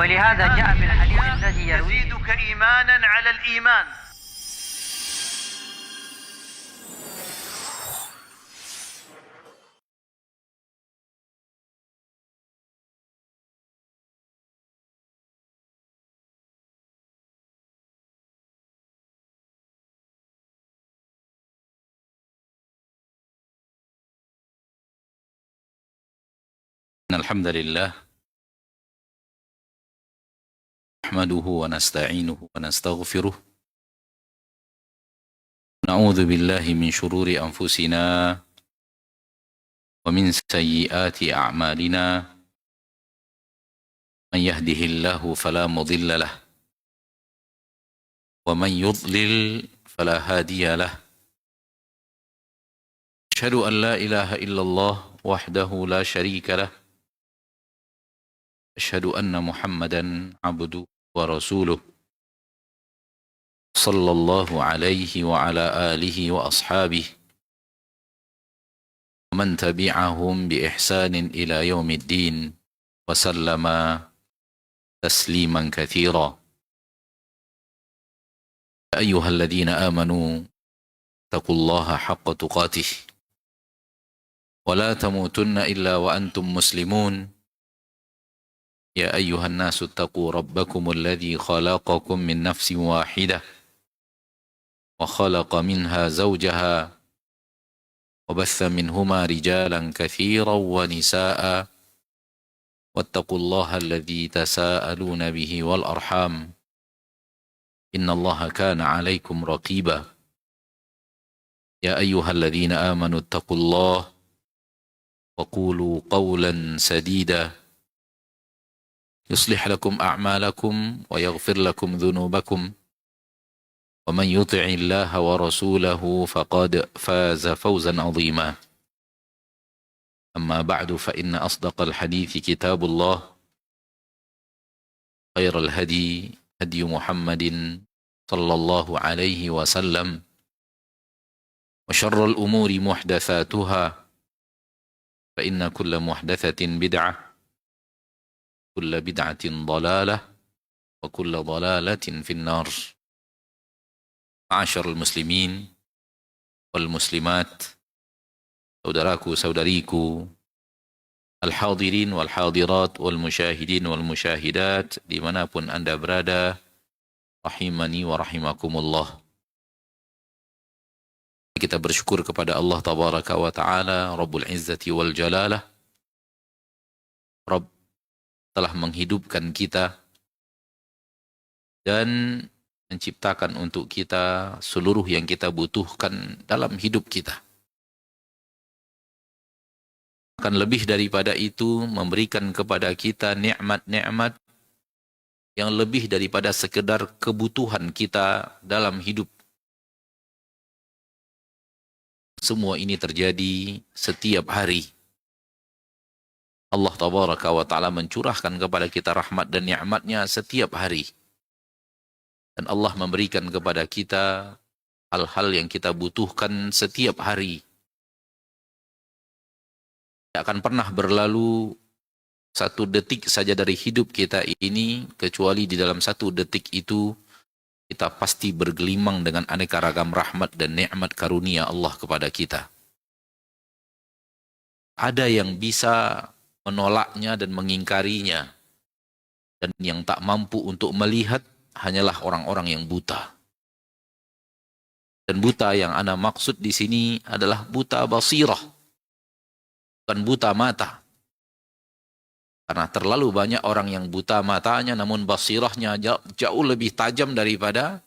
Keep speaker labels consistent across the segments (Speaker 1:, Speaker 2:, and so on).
Speaker 1: ولهذا جاء في الحديث الذي يرويه
Speaker 2: يزيدك إيمانا على الإيمان.
Speaker 3: الحمد لله نحمده ونستعينه ونستغفره نعوذ بالله من شرور أنفسنا ومن سيئات أعمالنا من يهده الله فلا مضل له ومن يضلل فلا هادي له أشهد أن لا إله إلا الله وحده لا شريك له أشهد أن محمدا عبده ورسوله صلى الله عليه وعلى آله وأصحابه ومن تبعهم بإحسان إلى يوم الدين وسلم تسليما كثيرا. أيها الذين آمنوا اتقوا الله حق تقاته ولا تموتن إلا وأنتم مسلمون. يا أيها الناس اتقوا ربكم الذي خلقكم من نفس واحدة وخلق منها زوجها وبث منهما رجالا كثيرا ونساء واتقوا الله الذي تساءلون به والأرحام إن الله كان عليكم رقيبا. يا أيها الذين آمنوا اتقوا الله وقولوا قولا سديدا يصلح لكم أعمالكم ويغفر لكم ذنوبكم ومن يطع الله ورسوله فقد فاز فوزا عظيما. أما بعد فإن أصدق الحديث كتاب الله خير الهدي هدي محمد صلى الله عليه وسلم وشر الأمور محدثاتها فإن كل محدثة بدعة كل بدعة ضلالة وكل ضلالة في النار. معاشر المسلمين والمسلمات, saudaraku saudariku, al-hadirin wal hadirat wal musyahidin wal musyahidat dimanapun anda berada, rahimani wa rahimakumullah. Kita bersyukur kepada Allah tabaraka wa ta'ala, Rabbul Izzati wal Jalalah. Rabb telah menghidupkan kita dan menciptakan untuk kita seluruh yang kita butuhkan dalam hidup kita. Akan lebih daripada itu, memberikan kepada kita nikmat-nikmat yang lebih daripada sekedar kebutuhan kita dalam hidup. Semua ini terjadi setiap hari. Allah tabaraka wa ta'ala mencurahkan kepada kita rahmat dan nikmatnya setiap hari. Dan Allah memberikan kepada kita hal-hal yang kita butuhkan setiap hari. Tidak akan pernah berlalu satu detik saja dari hidup kita ini, kecuali di dalam satu detik itu kita pasti bergelimang dengan aneka ragam rahmat dan nikmat karunia Allah kepada kita. Ada yang bisa menolaknya dan mengingkarinya, dan yang tak mampu untuk melihat hanyalah orang-orang yang buta. Dan buta yang ana maksud di sini adalah buta basirah, bukan buta mata. Karena terlalu banyak orang yang buta matanya namun basirahnya jauh lebih tajam daripada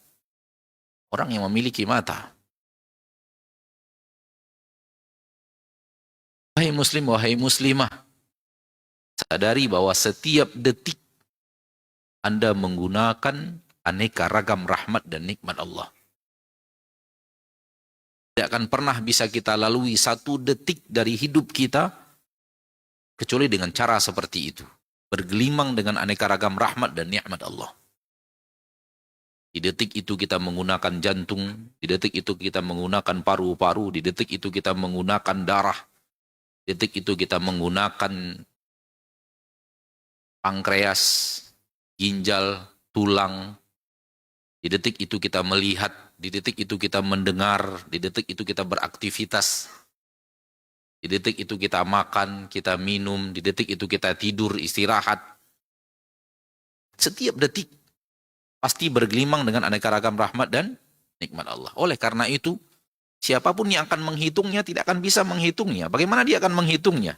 Speaker 3: orang yang memiliki mata. Wahai muslim, wahai muslimah, sadari bahwa setiap detik Anda menggunakan aneka ragam rahmat dan nikmat Allah. Tidak akan pernah bisa kita lalui satu detik dari hidup kita kecuali dengan cara seperti itu. Bergelimang dengan aneka ragam rahmat dan nikmat Allah. Di detik itu kita menggunakan jantung, di detik itu kita menggunakan paru-paru, di detik itu kita menggunakan darah, di detik itu kita menggunakan pankreas, ginjal, tulang. Di detik itu kita melihat, di detik itu kita mendengar, di detik itu kita beraktivitas. Di detik itu kita makan, kita minum, di detik itu kita tidur, istirahat. Setiap detik pasti bergelimang dengan aneka ragam rahmat dan nikmat Allah. Oleh karena itu, siapapun yang akan menghitungnya tidak akan bisa menghitungnya. Bagaimana dia akan menghitungnya?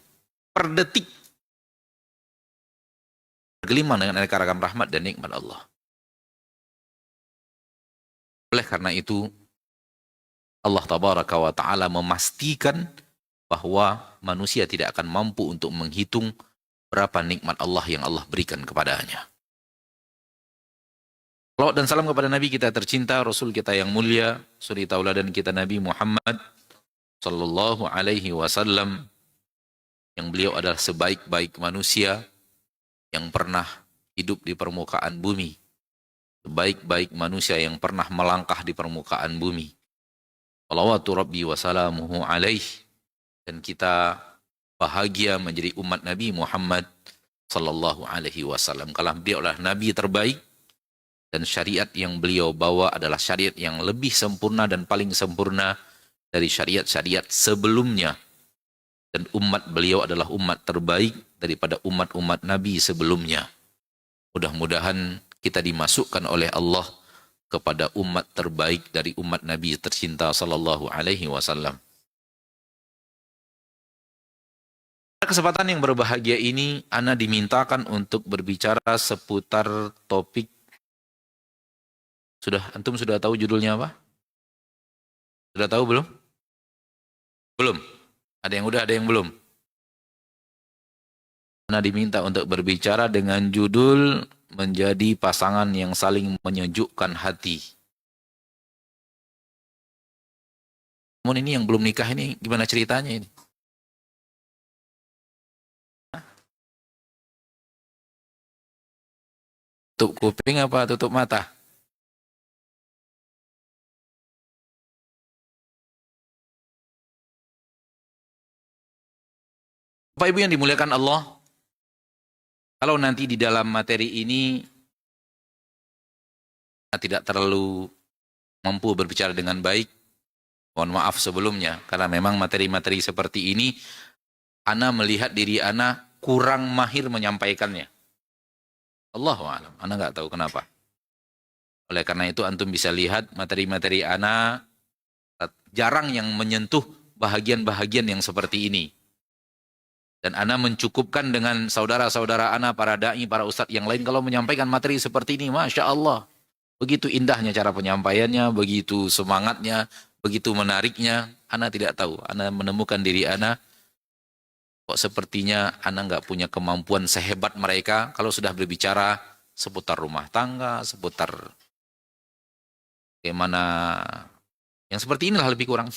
Speaker 3: Per detik bergelimang dengan aneka ragam rahmat dan nikmat Allah. Oleh karena itu, Allah Tabaraka wa Ta'ala memastikan bahwa manusia tidak akan mampu untuk menghitung berapa nikmat Allah yang Allah berikan kepadanya. Salawat dan salam kepada Nabi kita tercinta, Rasul kita yang mulia, suri tauladan kita Nabi Muhammad sallallahu alaihi wasallam, yang beliau adalah sebaik-baik manusia yang pernah hidup di permukaan bumi, sebaik-baik manusia yang pernah melangkah di permukaan bumi. Salawatu Rabbi wa salamuhu alaihi. Dan kita bahagia menjadi umat Nabi Muhammad sallallahu alaihi wasallam. Kalau beliau adalah Nabi terbaik, dan syariat yang beliau bawa adalah syariat yang lebih sempurna dan paling sempurna dari syariat-syariat sebelumnya. Dan umat beliau adalah umat terbaik daripada umat-umat Nabi sebelumnya. Mudah-mudahan kita dimasukkan oleh Allah kepada umat terbaik dari umat Nabi tercinta sallallahu alaihi wasallam. Pada kesempatan yang berbahagia ini, Ana dimintakan untuk berbicara seputar topik. Antum sudah tahu judulnya apa? Sudah tahu belum? Belum. Ada yang udah, ada yang belum. Ana diminta untuk berbicara dengan judul menjadi pasangan yang saling menyejukkan hati. Namun ini yang belum nikah ini gimana ceritanya ini? Tutup kuping apa tutup mata? Bapak Ibu yang dimuliakan Allah, kalau nanti di dalam materi ini tidak terlalu mampu berbicara dengan baik, mohon maaf sebelumnya, karena memang materi-materi seperti ini, Ana melihat diri Ana kurang mahir menyampaikannya. Allahu a'lam, Ana nggak tahu kenapa. Oleh karena itu antum bisa lihat materi-materi Ana jarang yang menyentuh bahagian-bahagian yang seperti ini. Dan Ana mencukupkan dengan saudara-saudara Ana, para da'i, para ustadz yang lain, kalau menyampaikan materi seperti ini, Masya Allah. Begitu indahnya cara penyampaiannya, begitu semangatnya, begitu menariknya. Ana tidak tahu. Ana menemukan diri Ana, kok sepertinya Ana nggak punya kemampuan sehebat mereka kalau sudah berbicara seputar rumah tangga, seputar bagaimana, yang seperti inilah lebih kurang.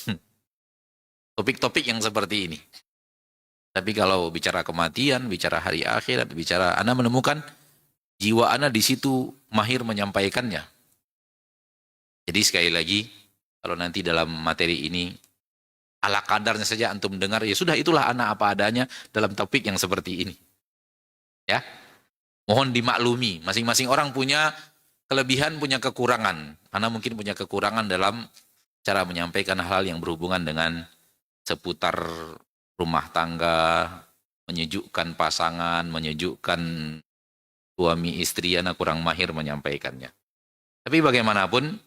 Speaker 3: Topik-topik yang seperti ini. Tapi kalau bicara kematian, bicara hari akhirat, bicara, Ana menemukan jiwa Ana di situ mahir menyampaikannya. Jadi sekali lagi, kalau nanti dalam materi ini ala kadarnya saja antum dengar, ya sudah, itulah Ana apa adanya dalam topik yang seperti ini. Ya, mohon dimaklumi, masing-masing orang punya kelebihan, punya kekurangan. Ana mungkin punya kekurangan dalam cara menyampaikan hal yang berhubungan dengan seputar rumah tangga, menyejukkan pasangan, menyejukkan suami istri. Ana kurang mahir menyampaikannya. Tapi bagaimanapun,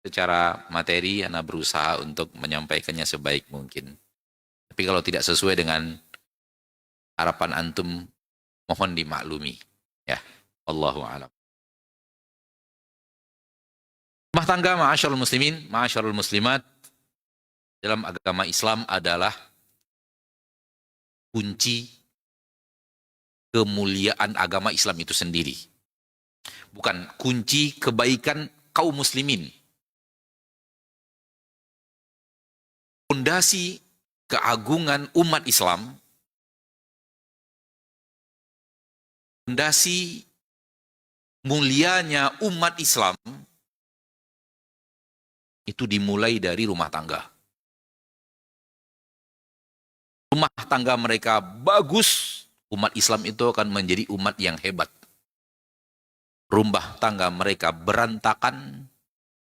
Speaker 3: secara materi Ana berusaha untuk menyampaikannya sebaik mungkin. Tapi kalau tidak sesuai dengan harapan antum, mohon dimaklumi. Ya, Allahu a'lam. Rumah tangga, ma'asyarul muslimin, ma'asyarul muslimat, dalam agama Islam adalah kunci kemuliaan agama Islam itu sendiri. Bukan kunci kebaikan kaum muslimin. Fondasi keagungan umat Islam, fondasi mulianya umat Islam, itu dimulai dari rumah tangga. Rumah tangga mereka bagus, umat Islam itu akan menjadi umat yang hebat. rumah tangga mereka berantakan,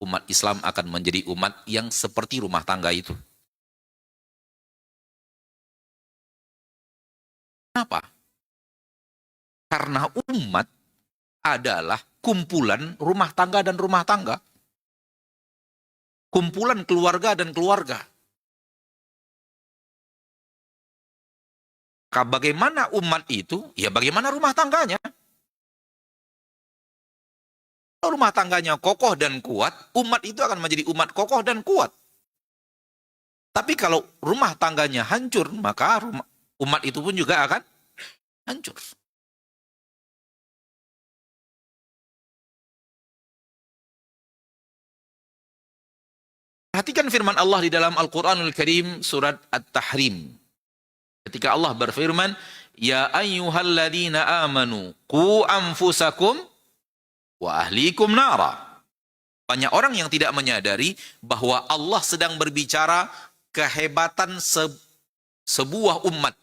Speaker 3: umat Islam akan menjadi umat yang seperti rumah tangga itu. Kenapa? Karena umat adalah kumpulan rumah tangga dan rumah tangga. Kumpulan keluarga dan keluarga. Bagaimana umat itu, ya bagaimana rumah tangganya. Kalau rumah tangganya kokoh dan kuat, umat itu akan menjadi umat kokoh dan kuat. Tapi kalau rumah tangganya hancur, maka umat itu pun juga akan hancur. Perhatikan firman Allah di dalam Al-Quranul Karim surat At-Tahrim. Ketika Allah berfirman, Ya ayyuhalladzina amanu, qu anfusakum wa ahlikum nara. Banyak orang yang tidak menyadari bahwa Allah sedang berbicara kehebatan sebuah umat.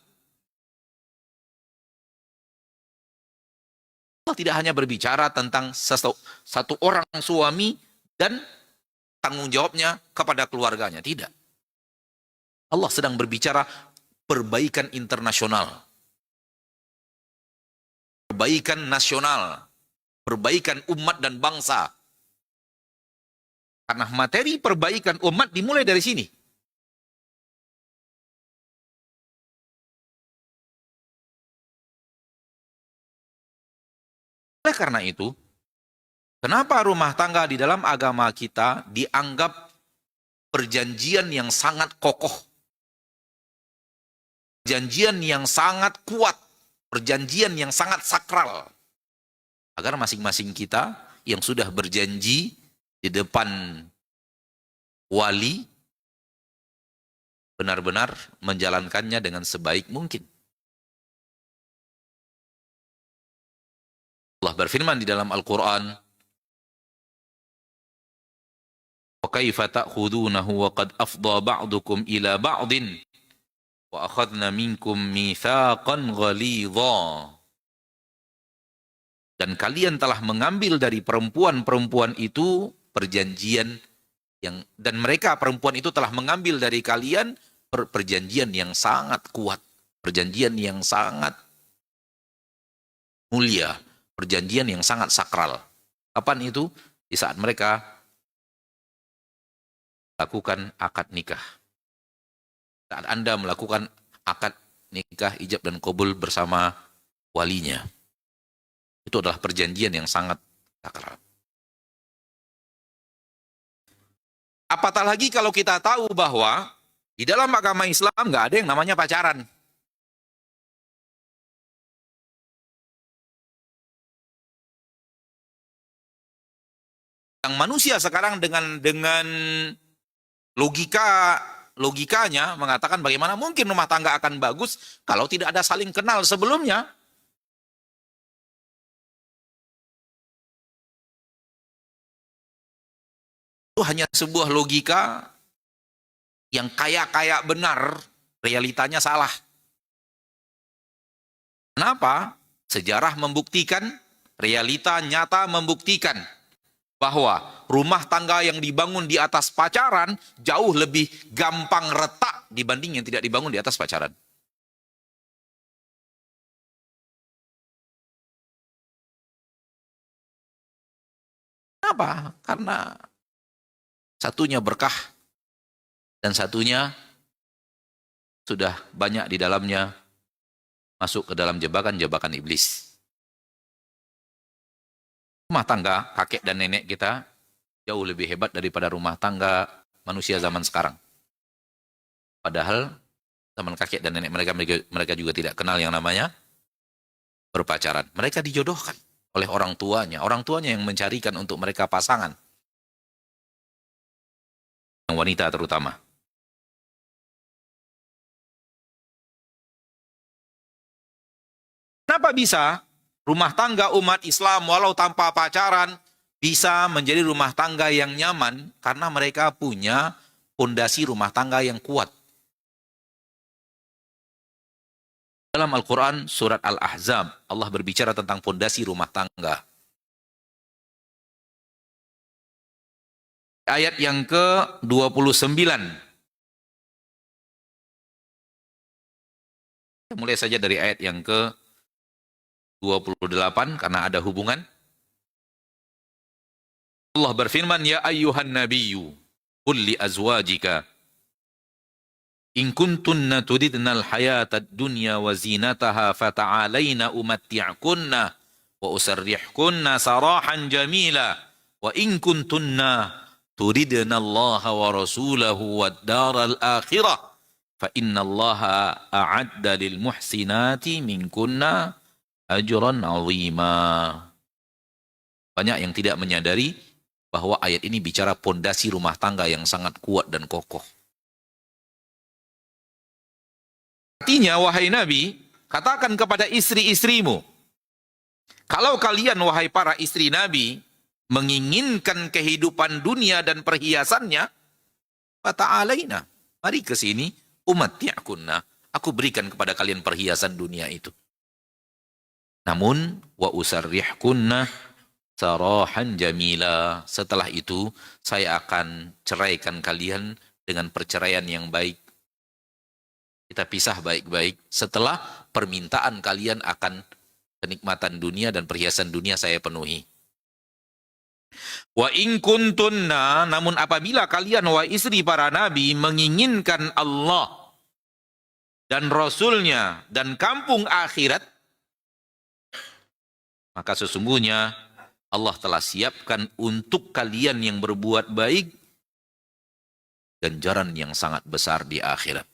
Speaker 3: Allah tidak hanya berbicara tentang satu orang suami dan tanggung jawabnya kepada keluarganya. Tidak. Allah sedang berbicara perbaikan internasional. Perbaikan nasional. Perbaikan umat dan bangsa. Karena materi perbaikan umat dimulai dari sini. Oleh karena itu, kenapa rumah tangga di dalam agama kita dianggap perjanjian yang sangat kokoh, perjanjian yang sangat kuat, perjanjian yang sangat sakral, agar masing-masing kita yang sudah berjanji di depan wali benar-benar menjalankannya dengan sebaik mungkin. Allah berfirman di dalam Al-Quran, wa kaifa ta'khudunahu wa qad afdha ba'dukum ila ba'din wa akhadna minkum mitsaqan ghalidha. Dan kalian telah mengambil dari perempuan-perempuan itu perjanjian dan mereka perempuan itu telah mengambil dari kalian perjanjian yang sangat kuat, perjanjian yang sangat mulia, perjanjian yang sangat sakral. Kapan itu? Di saat mereka lakukan akad nikah. Saat Anda melakukan akad nikah, ijab dan qabul bersama walinya. Itu adalah perjanjian yang sangat sakral. Apatah lagi kalau kita tahu bahwa di dalam agama Islam nggak ada yang namanya pacaran. Yang manusia sekarang dengan logikanya mengatakan bagaimana mungkin rumah tangga akan bagus kalau tidak ada saling kenal sebelumnya. Itu hanya sebuah logika yang kaya-kaya benar, realitanya salah. Kenapa? Sejarah membuktikan, realita nyata membuktikan bahwa rumah tangga yang dibangun di atas pacaran jauh lebih gampang retak dibanding yang tidak dibangun di atas pacaran. Kenapa? Karena satunya berkah dan satunya sudah banyak di dalamnya masuk ke dalam jebakan-jebakan iblis. Rumah tangga kakek dan nenek kita jauh lebih hebat daripada rumah tangga manusia zaman sekarang. Padahal zaman kakek dan nenek mereka juga tidak kenal yang namanya berpacaran. Mereka dijodohkan oleh orang tuanya. Orang tuanya yang mencarikan untuk mereka pasangan. Yang wanita terutama. Kenapa bisa rumah tangga umat Islam walau tanpa pacaran bisa menjadi rumah tangga yang nyaman? Karena mereka punya fondasi rumah tangga yang kuat. Dalam Al-Quran surat Al-Ahzab Allah berbicara tentang fondasi rumah tangga. Ayat yang ke-29. Mulai saja dari ayat yang ke-28 karena ada hubungan. Allah berfirman, ya ayyuhan nabiyyu qul li azwajika in kuntunna turidnal hayatad dunya wa zinataha fata'alaina umatti'kunna wa usarrihkunna sarahan jamila wa in kuntunna turidna Allah wa rasulahu wad daral akhirah fa innallaha a'adda lil muhsinati minkunna ajran 'azima. Banyak yang tidak menyadari bahwa ayat ini bicara pondasi rumah tangga yang sangat kuat dan kokoh. Artinya, wahai Nabi, katakan kepada istri-istrimu, kalau kalian, wahai para istri Nabi, menginginkan kehidupan dunia dan perhiasannya, fata'alaina, mari ke sini, umatti'kunna, aku berikan kepada kalian perhiasan dunia itu. Namun, wa usarrihkunna sarahan jamila, setelah itu saya akan ceraikan kalian dengan perceraian yang baik. Kita pisah baik-baik setelah permintaan kalian akan kenikmatan dunia dan perhiasan dunia saya penuhi. Wa in kuntunna, namun apabila kalian wahai istri para nabi menginginkan Allah dan Rasulnya dan kampung akhirat, maka sesungguhnya Allah telah siapkan untuk kalian yang berbuat baik ganjaran yang sangat besar di akhirat.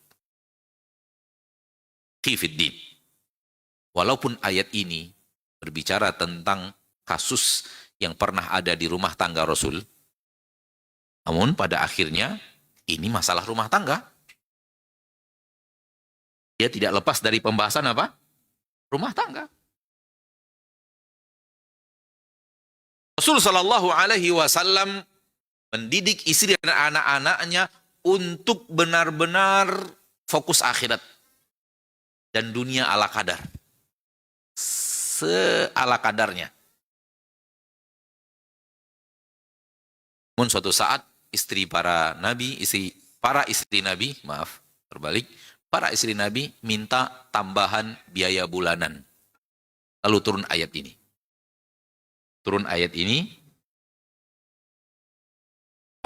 Speaker 3: Khifiddin. Walaupun ayat ini berbicara tentang kasus yang pernah ada di rumah tangga Rasul, namun pada akhirnya ini masalah rumah tangga. Dia tidak lepas dari pembahasan apa? Rumah tangga. Rasul Shallallahu Alaihi Wasallam mendidik istri dan anak-anaknya untuk benar-benar fokus akhirat dan dunia ala kadar, seala kadarnya. Namun suatu saat para istri Nabi, para istri Nabi minta tambahan biaya bulanan. Lalu turun ayat ini.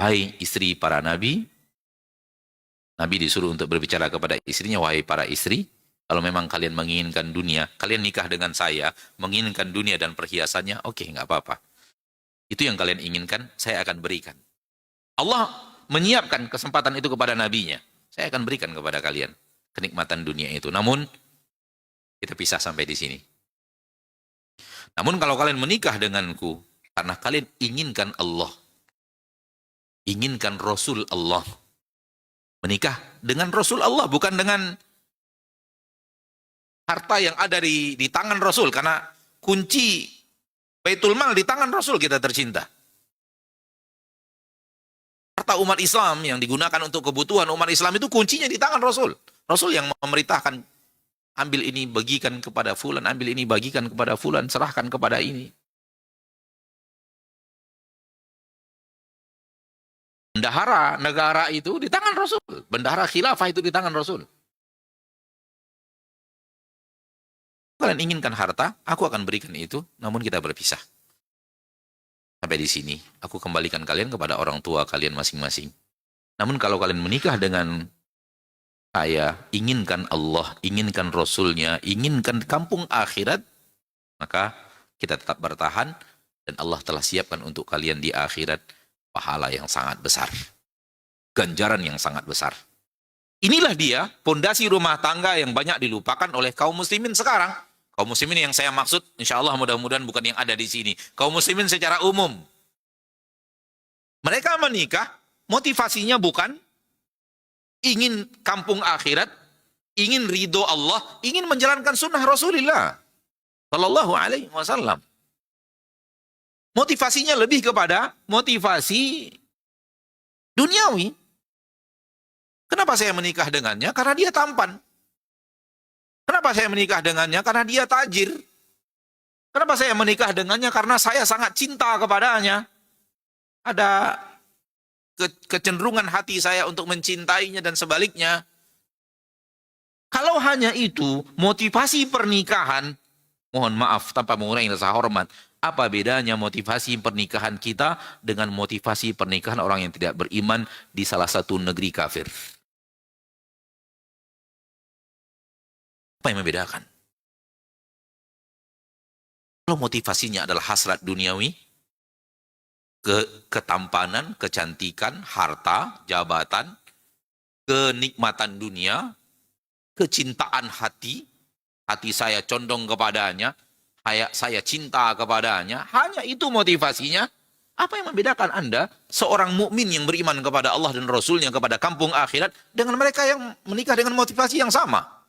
Speaker 3: Hai istri para Nabi disuruh untuk berbicara kepada istrinya, wahai para istri, kalau memang kalian menginginkan dunia, kalian nikah dengan saya, menginginkan dunia dan perhiasannya, oke, nggak apa-apa. Itu yang kalian inginkan, saya akan berikan. Allah menyiapkan kesempatan itu kepada nabinya. Saya akan berikan kepada kalian kenikmatan dunia itu. Namun, kita pisah sampai di sini. Namun kalau kalian menikah denganku, karena kalian inginkan Allah, inginkan Rasul Allah, menikah dengan Rasul Allah, bukan dengan harta yang ada di tangan Rasul, karena kunci Baitul Mal di tangan Rasul kita tercinta. Harta umat Islam yang digunakan untuk kebutuhan umat Islam itu kuncinya di tangan Rasul. Rasul yang memerintahkan, ambil ini bagikan kepada fulan, ambil ini bagikan kepada fulan, serahkan kepada ini. Bendahara negara itu di tangan Rasul. Bendahara khilafah itu di tangan Rasul. Kalian inginkan harta, aku akan berikan itu, namun kita berpisah. Sampai di sini, aku kembalikan kalian kepada orang tua kalian masing-masing. Namun kalau kalian menikah dengan saya, inginkan Allah, inginkan Rasulnya, inginkan kampung akhirat, maka kita tetap bertahan, dan Allah telah siapkan untuk kalian di akhirat pahala yang sangat besar. Ganjaran yang sangat besar. Inilah dia pondasi rumah tangga yang banyak dilupakan oleh kaum muslimin sekarang. Kaum muslimin yang saya maksud, insya Allah mudah-mudahan bukan yang ada di sini. Kaum muslimin secara umum. Mereka menikah, motivasinya bukan ingin kampung akhirat, ingin ridho Allah, ingin menjalankan sunnah Rasulullah Sallallahu Alaihi Wasallam. Motivasinya lebih kepada motivasi duniawi. Kenapa saya menikah dengannya? Karena dia tampan. Kenapa saya menikah dengannya? Karena dia tajir. Kenapa saya menikah dengannya? Karena saya sangat cinta kepadanya. Ada kecenderungan hati saya untuk mencintainya dan sebaliknya. Kalau hanya itu, motivasi pernikahan, mohon maaf tanpa mengurangi rasa hormat, apa bedanya motivasi pernikahan kita dengan motivasi pernikahan orang yang tidak beriman di salah satu negeri kafir? Apa yang membedakan? Kalau motivasinya adalah hasrat duniawi, ketampanan, kecantikan, harta, jabatan, kenikmatan dunia, kecintaan hati saya condong kepadanya, saya cinta kepadanya, hanya itu motivasinya. Apa yang membedakan Anda, seorang mukmin yang beriman kepada Allah dan Rasulnya, kepada kampung akhirat, dengan mereka yang menikah dengan motivasi yang sama?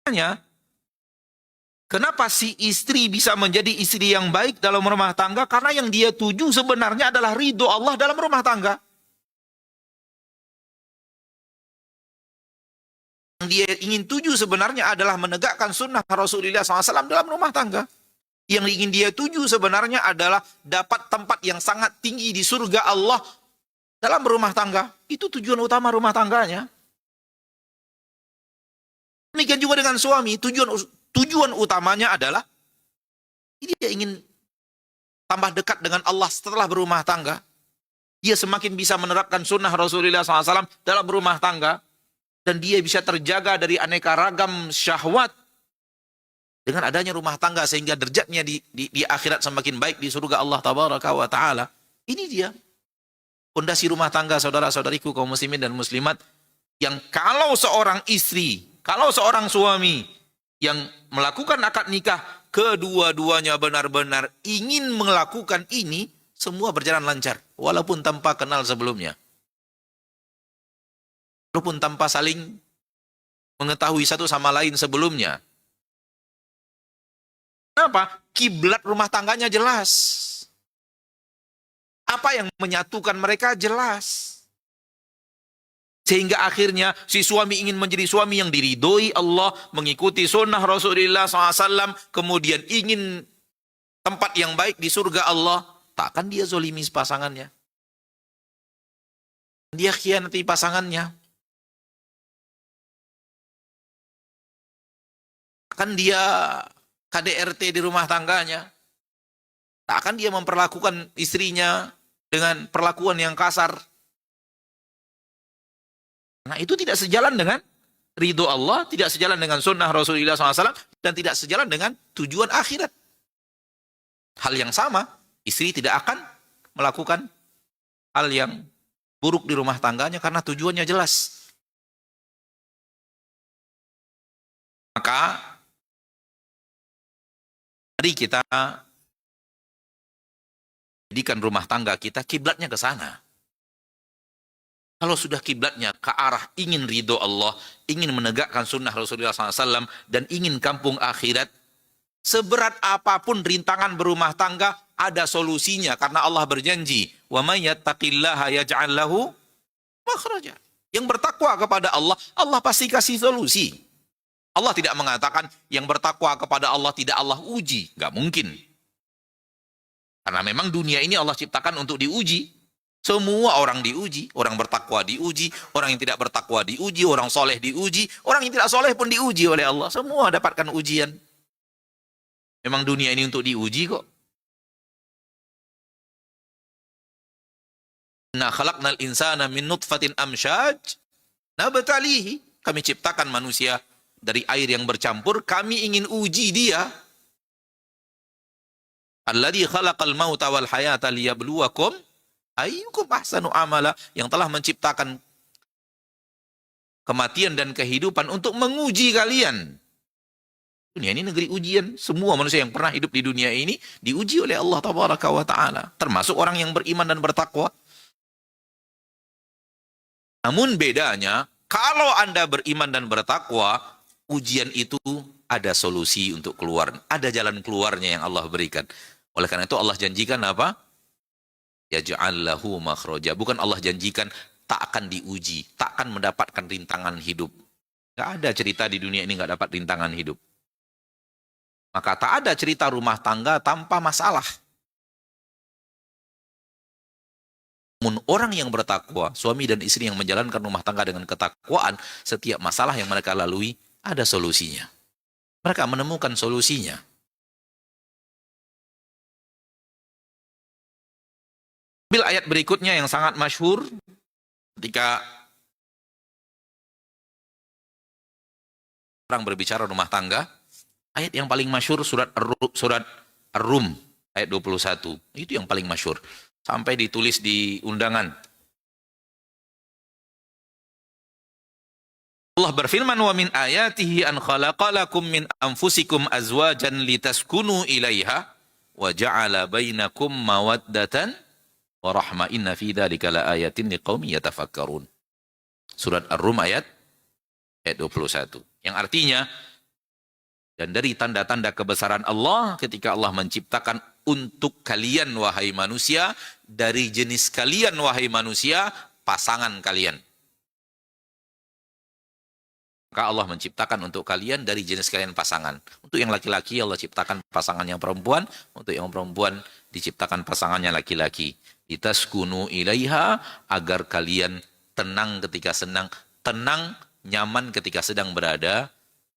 Speaker 3: Hanya, kenapa si istri bisa menjadi istri yang baik dalam rumah tangga? Karena yang dia tuju sebenarnya adalah ridho Allah dalam rumah tangga. Yang dia ingin tuju sebenarnya adalah menegakkan sunnah Rasulullah SAW dalam rumah tangga. Yang ingin dia tuju sebenarnya adalah dapat tempat yang sangat tinggi di surga Allah dalam rumah tangga. Itu tujuan utama rumah tangganya. Demikian juga dengan suami, tujuan utamanya adalah dia ingin tambah dekat dengan Allah setelah berumah tangga. Dia semakin bisa menerapkan sunnah Rasulullah SAW dalam rumah tangga. Dan dia bisa terjaga dari aneka ragam syahwat dengan adanya rumah tangga, sehingga derajatnya di akhirat semakin baik di surga Allah Tabaraka wa Ta'ala. Ini dia fondasi rumah tangga, saudara-saudariku kaum muslimin dan muslimat, yang kalau seorang istri, kalau seorang suami yang melakukan akad nikah, kedua-duanya benar-benar ingin melakukan ini, semua berjalan lancar, walaupun tanpa kenal sebelumnya. Walaupun tanpa saling mengetahui satu sama lain sebelumnya. Kenapa? Kiblat rumah tangganya jelas. Apa yang menyatukan mereka jelas. Sehingga akhirnya si suami ingin menjadi suami yang diridhoi Allah, mengikuti sunnah Rasulullah SAW, kemudian ingin tempat yang baik di surga Allah. Takkan dia zolimi pasangannya. Dia khianati pasangannya. Kan dia KDRT di rumah tangganya. Tak akan dia memperlakukan istrinya dengan perlakuan yang kasar. Nah, itu tidak sejalan dengan ridho Allah, tidak sejalan dengan sunnah Rasulullah SAW, dan tidak sejalan dengan tujuan akhirat. Hal yang sama, istri tidak akan melakukan hal yang buruk di rumah tangganya karena tujuannya jelas. Maka mari kita jadikan rumah tangga kita kiblatnya ke sana. Kalau sudah kiblatnya ke arah ingin ridho Allah, ingin menegakkan sunnah Rasulullah SAW, dan ingin kampung akhirat, seberat apapun rintangan berumah tangga, ada solusinya. Karena Allah berjanji, وَمَنْ يَتَّقِ اللَّهَ يَجْعَلْ لَهُ مَخْرَجًا. Yang bertakwa kepada Allah, Allah pasti kasih solusi. Allah tidak mengatakan yang bertakwa kepada Allah tidak Allah uji. Nggak mungkin. Karena memang dunia ini Allah ciptakan untuk diuji. Semua orang diuji. Orang bertakwa diuji. Orang yang tidak bertakwa diuji. Orang soleh diuji. Orang yang tidak soleh pun diuji oleh Allah. Semua dapatkan ujian. Memang dunia ini untuk diuji kok. Inna khalaqnal insana min nutfatin amsyaj nabtalihi. Kami ciptakan manusia dari air yang bercampur, kami ingin uji dia. Alladzi khalaqal mauta wal hayata liyabluwakum ayyukum ahsanu amala, yang telah menciptakan kematian dan kehidupan untuk menguji kalian. Dunia ini negeri ujian. Semua manusia yang pernah hidup di dunia ini diuji oleh Allah Tabaraka wa Ta'ala, termasuk orang yang beriman dan bertakwa. Namun bedanya, kalau Anda beriman dan bertakwa, ujian itu ada solusi untuk keluar. Ada jalan keluarnya yang Allah berikan. Oleh karena itu Allah janjikan apa? Yaj'al lahu makhraja. Bukan Allah janjikan tak akan diuji, tak akan mendapatkan rintangan hidup. Nggak ada cerita di dunia ini nggak dapat rintangan hidup. Maka tak ada cerita rumah tangga tanpa masalah. Namun orang yang bertakwa, suami dan istri yang menjalankan rumah tangga dengan ketakwaan, setiap masalah yang mereka lalui ada solusinya. Mereka menemukan solusinya. Bil ayat berikutnya yang sangat masyhur ketika orang berbicara rumah tangga, ayat yang paling masyhur surat Ar-Rum ayat 21. Itu yang paling masyhur. Sampai ditulis di undangan. Allah berfirman, wa min ayatihi an khalaqalakum min anfusikum azwajan litaskunu ilaiha wa ja'ala bainakum mawaddatan wa rahma inna fi dzalika laayatin liqaumin yatafakkarun. Surat Ar-Rum ayat 21. Yang artinya, dan dari tanda-tanda kebesaran Allah ketika Allah menciptakan untuk kalian wahai manusia, dari jenis kalian wahai manusia, pasangan kalian. Maka Allah menciptakan untuk kalian dari jenis kalian pasangan. Untuk yang laki-laki Allah ciptakan pasangan yang perempuan, untuk yang perempuan diciptakan pasangannya laki-laki. Litaskunu ilaiha, agar kalian tenang ketika senang, tenang, nyaman ketika sedang berada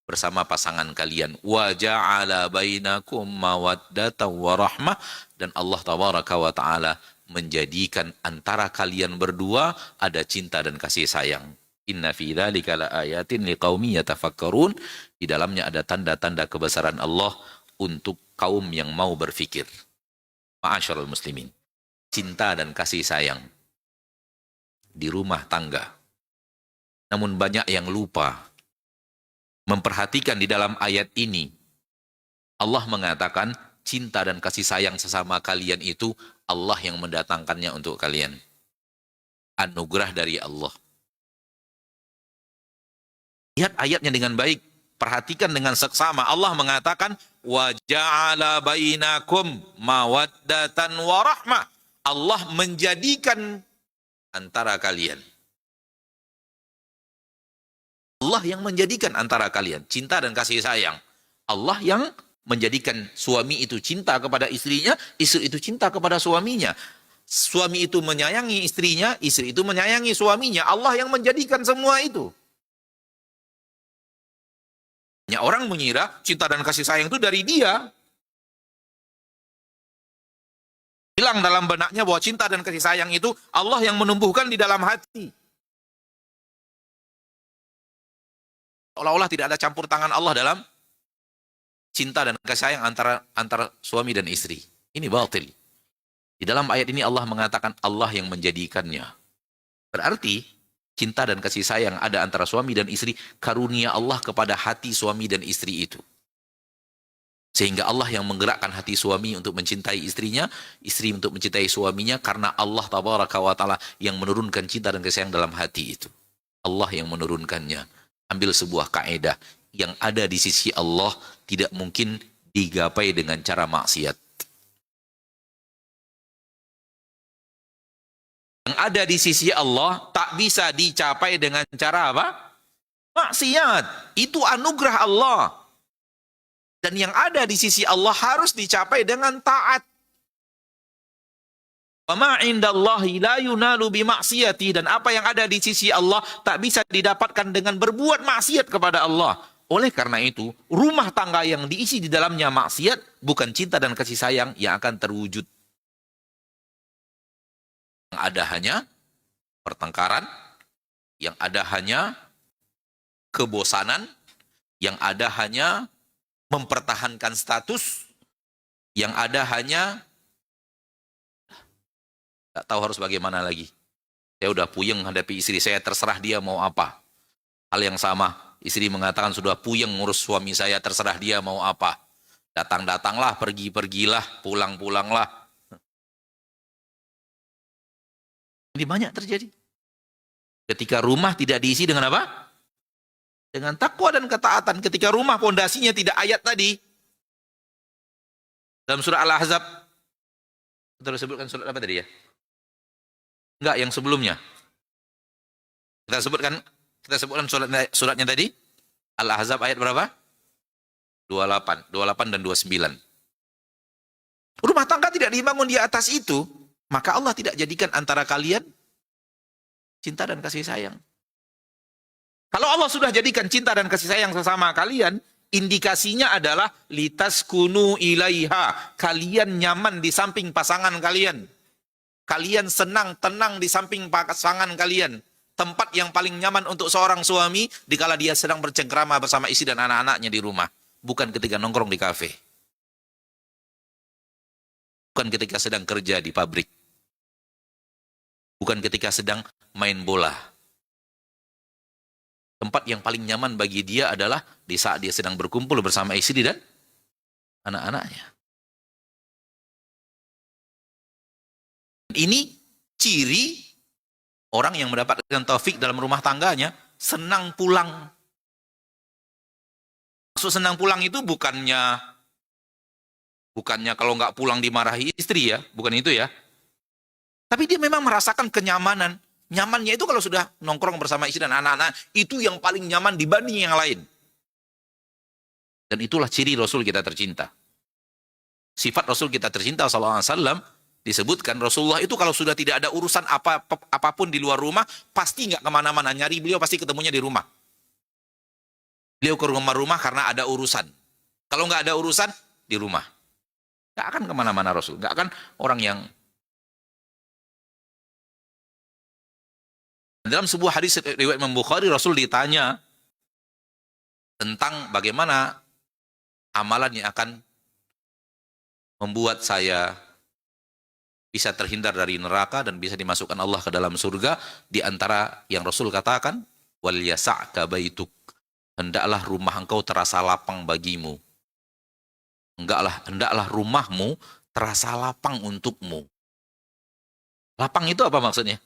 Speaker 3: bersama pasangan kalian. Wa ja'ala bainakum mawaddatan wa rahmah, dan Allah tabaraka wa taala menjadikan antara kalian berdua ada cinta dan kasih sayang. Inna fi dzalika laayatin liqaumin yatafakkarun. Di dalamnya ada tanda-tanda kebesaran Allah untuk kaum yang mau berfikir. Ma'asyiral muslimin. Cinta dan kasih sayang di rumah tangga. Namun banyak yang lupa memperhatikan di dalam ayat ini. Allah mengatakan cinta dan kasih sayang sesama kalian itu Allah yang mendatangkannya untuk kalian. Anugerah dari Allah. Lihat ayatnya dengan baik. Perhatikan dengan seksama. Allah mengatakan, wa ja'ala bainakum mawaddatan wa rahmah. Allah menjadikan antara kalian. Allah yang menjadikan antara kalian cinta dan kasih sayang. Allah yang menjadikan suami itu cinta kepada istrinya, istri itu cinta kepada suaminya. Suami itu menyayangi istrinya, istri itu menyayangi suaminya. Allah yang menjadikan semua itu. Orang mengira cinta dan kasih sayang itu dari dia. Hilang dalam benaknya bahwa cinta dan kasih sayang itu Allah yang menumbuhkan di dalam hati. Seolah-olah tidak ada campur tangan Allah dalam cinta dan kasih sayang antara suami dan istri. Ini batil. Di dalam ayat ini Allah mengatakan Allah yang menjadikannya. Berarti cinta dan kasih sayang ada antara suami dan istri, karunia Allah kepada hati suami dan istri itu. Sehingga Allah yang menggerakkan hati suami untuk mencintai istrinya, istri untuk mencintai suaminya, karena Allah tabaraka wa ta'ala yang menurunkan cinta dan kasih sayang dalam hati itu. Allah yang menurunkannya. Ambil sebuah kaidah, yang ada di sisi Allah tidak mungkin digapai dengan cara maksiat. Yang ada di sisi Allah tak bisa dicapai dengan cara apa? Maksiat. Itu anugerah Allah. Dan yang ada di sisi Allah harus dicapai dengan taat. Wa ma indallahi la yunalu bimaksiyati, dan apa yang ada di sisi Allah tak bisa didapatkan dengan berbuat maksiat kepada Allah. Oleh karena itu, rumah tangga yang diisi di dalamnya maksiat bukan cinta dan kasih sayang yang akan terwujud. Yang ada hanya pertengkaran, yang ada hanya kebosanan, yang ada hanya mempertahankan status, yang ada hanya tak tahu harus bagaimana lagi. Saya udah puyeng hadapi istri saya, terserah dia mau apa. Hal yang sama, istri mengatakan sudah puyeng ngurus suami saya, terserah dia mau apa. Datang-datanglah, pergi-pergilah, pulang-pulanglah. Ini banyak terjadi. Ketika rumah tidak diisi dengan apa? Dengan takwa dan ketaatan. Ketika rumah pondasinya tidak ayat tadi. Dalam surah Al-Ahzab, kita sebutkan surat apa tadi ya? Enggak, yang sebelumnya. Kita sebutkan suratnya tadi. Al-Ahzab ayat berapa? 28 dan 29. Rumah tangga tidak dibangun di atas itu, maka Allah tidak jadikan antara kalian cinta dan kasih sayang. Kalau Allah sudah jadikan cinta dan kasih sayang sesama kalian, indikasinya adalah litaskunu ilaiha. Kalian nyaman di samping pasangan kalian. Kalian senang, tenang di samping pasangan kalian. Tempat yang paling nyaman untuk seorang suami dikala dia sedang bercengkrama bersama istri dan anak-anaknya di rumah. Bukan ketika nongkrong di kafe. Bukan ketika sedang kerja di pabrik. Bukan ketika sedang main bola. Tempat yang paling nyaman bagi dia adalah di saat dia sedang berkumpul bersama istri dan anak-anaknya. Ini ciri orang yang mendapatkan taufik dalam rumah tangganya, senang pulang. Maksud senang pulang itu bukannya kalau nggak pulang dimarahi istri ya, bukan itu ya. Tapi dia memang merasakan kenyamanan. Nyamannya itu kalau sudah nongkrong bersama istri dan anak-anak, itu yang paling nyaman dibanding yang lain. Dan itulah ciri Rasul kita tercinta. Sifat Rasul kita tercinta SAW disebutkan Rasulullah itu kalau sudah tidak ada urusan apapun di luar rumah, pasti nggak kemana-mana. Nyari beliau pasti ketemunya di rumah. Beliau ke rumah-rumah karena ada urusan. Kalau nggak ada urusan, di rumah. Nggak akan kemana-mana Rasul. Nggak akan orang yang... Dalam sebuah hadis riwayat Imam Bukhari, Rasul ditanya tentang bagaimana amalan yang akan membuat saya bisa terhindar dari neraka dan bisa dimasukkan Allah ke dalam surga. Di antara yang Rasul katakan, wal yasa'ka baituk, hendaklah rumah engkau terasa lapang bagimu. Hendaklah rumahmu terasa lapang untukmu. Lapang itu apa maksudnya?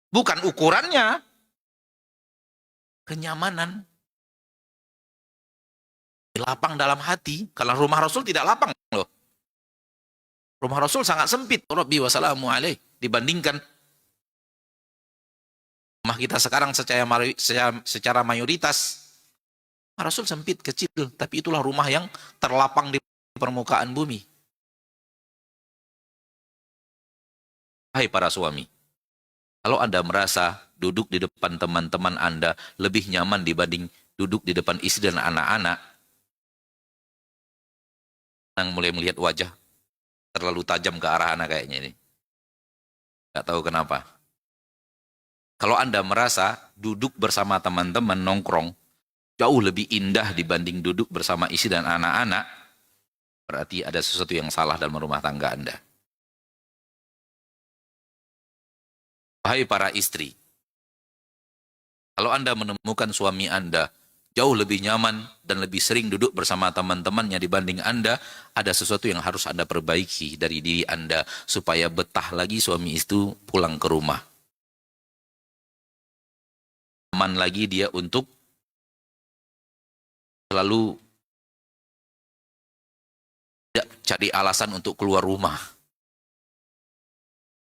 Speaker 3: Bukan ukurannya, kenyamanan. Lapang dalam hati. Kalau rumah Rasul tidak lapang loh. Rumah Rasul sangat sempit. Rabbi wassalamu alaih. Dibandingkan rumah kita sekarang secara mayoritas. Rumah Rasul sempit, kecil. Tapi itulah rumah yang terlapang di permukaan bumi. Hai para suami. Kalau Anda merasa duduk di depan teman-teman Anda lebih nyaman dibanding duduk di depan istri dan anak-anak, yang mulai melihat wajah terlalu tajam ke arah anak kayaknya ini. Nggak tahu kenapa. Kalau Anda merasa duduk bersama teman-teman nongkrong jauh lebih indah dibanding duduk bersama istri dan anak-anak, berarti ada sesuatu yang salah dalam rumah tangga Anda. Hai para istri, kalau Anda menemukan suami Anda jauh lebih nyaman dan lebih sering duduk bersama teman-temannya dibanding Anda, ada sesuatu yang harus Anda perbaiki dari diri Anda supaya betah lagi suami itu pulang ke rumah. Aman lagi dia untuk selalu tidak cari alasan untuk keluar rumah.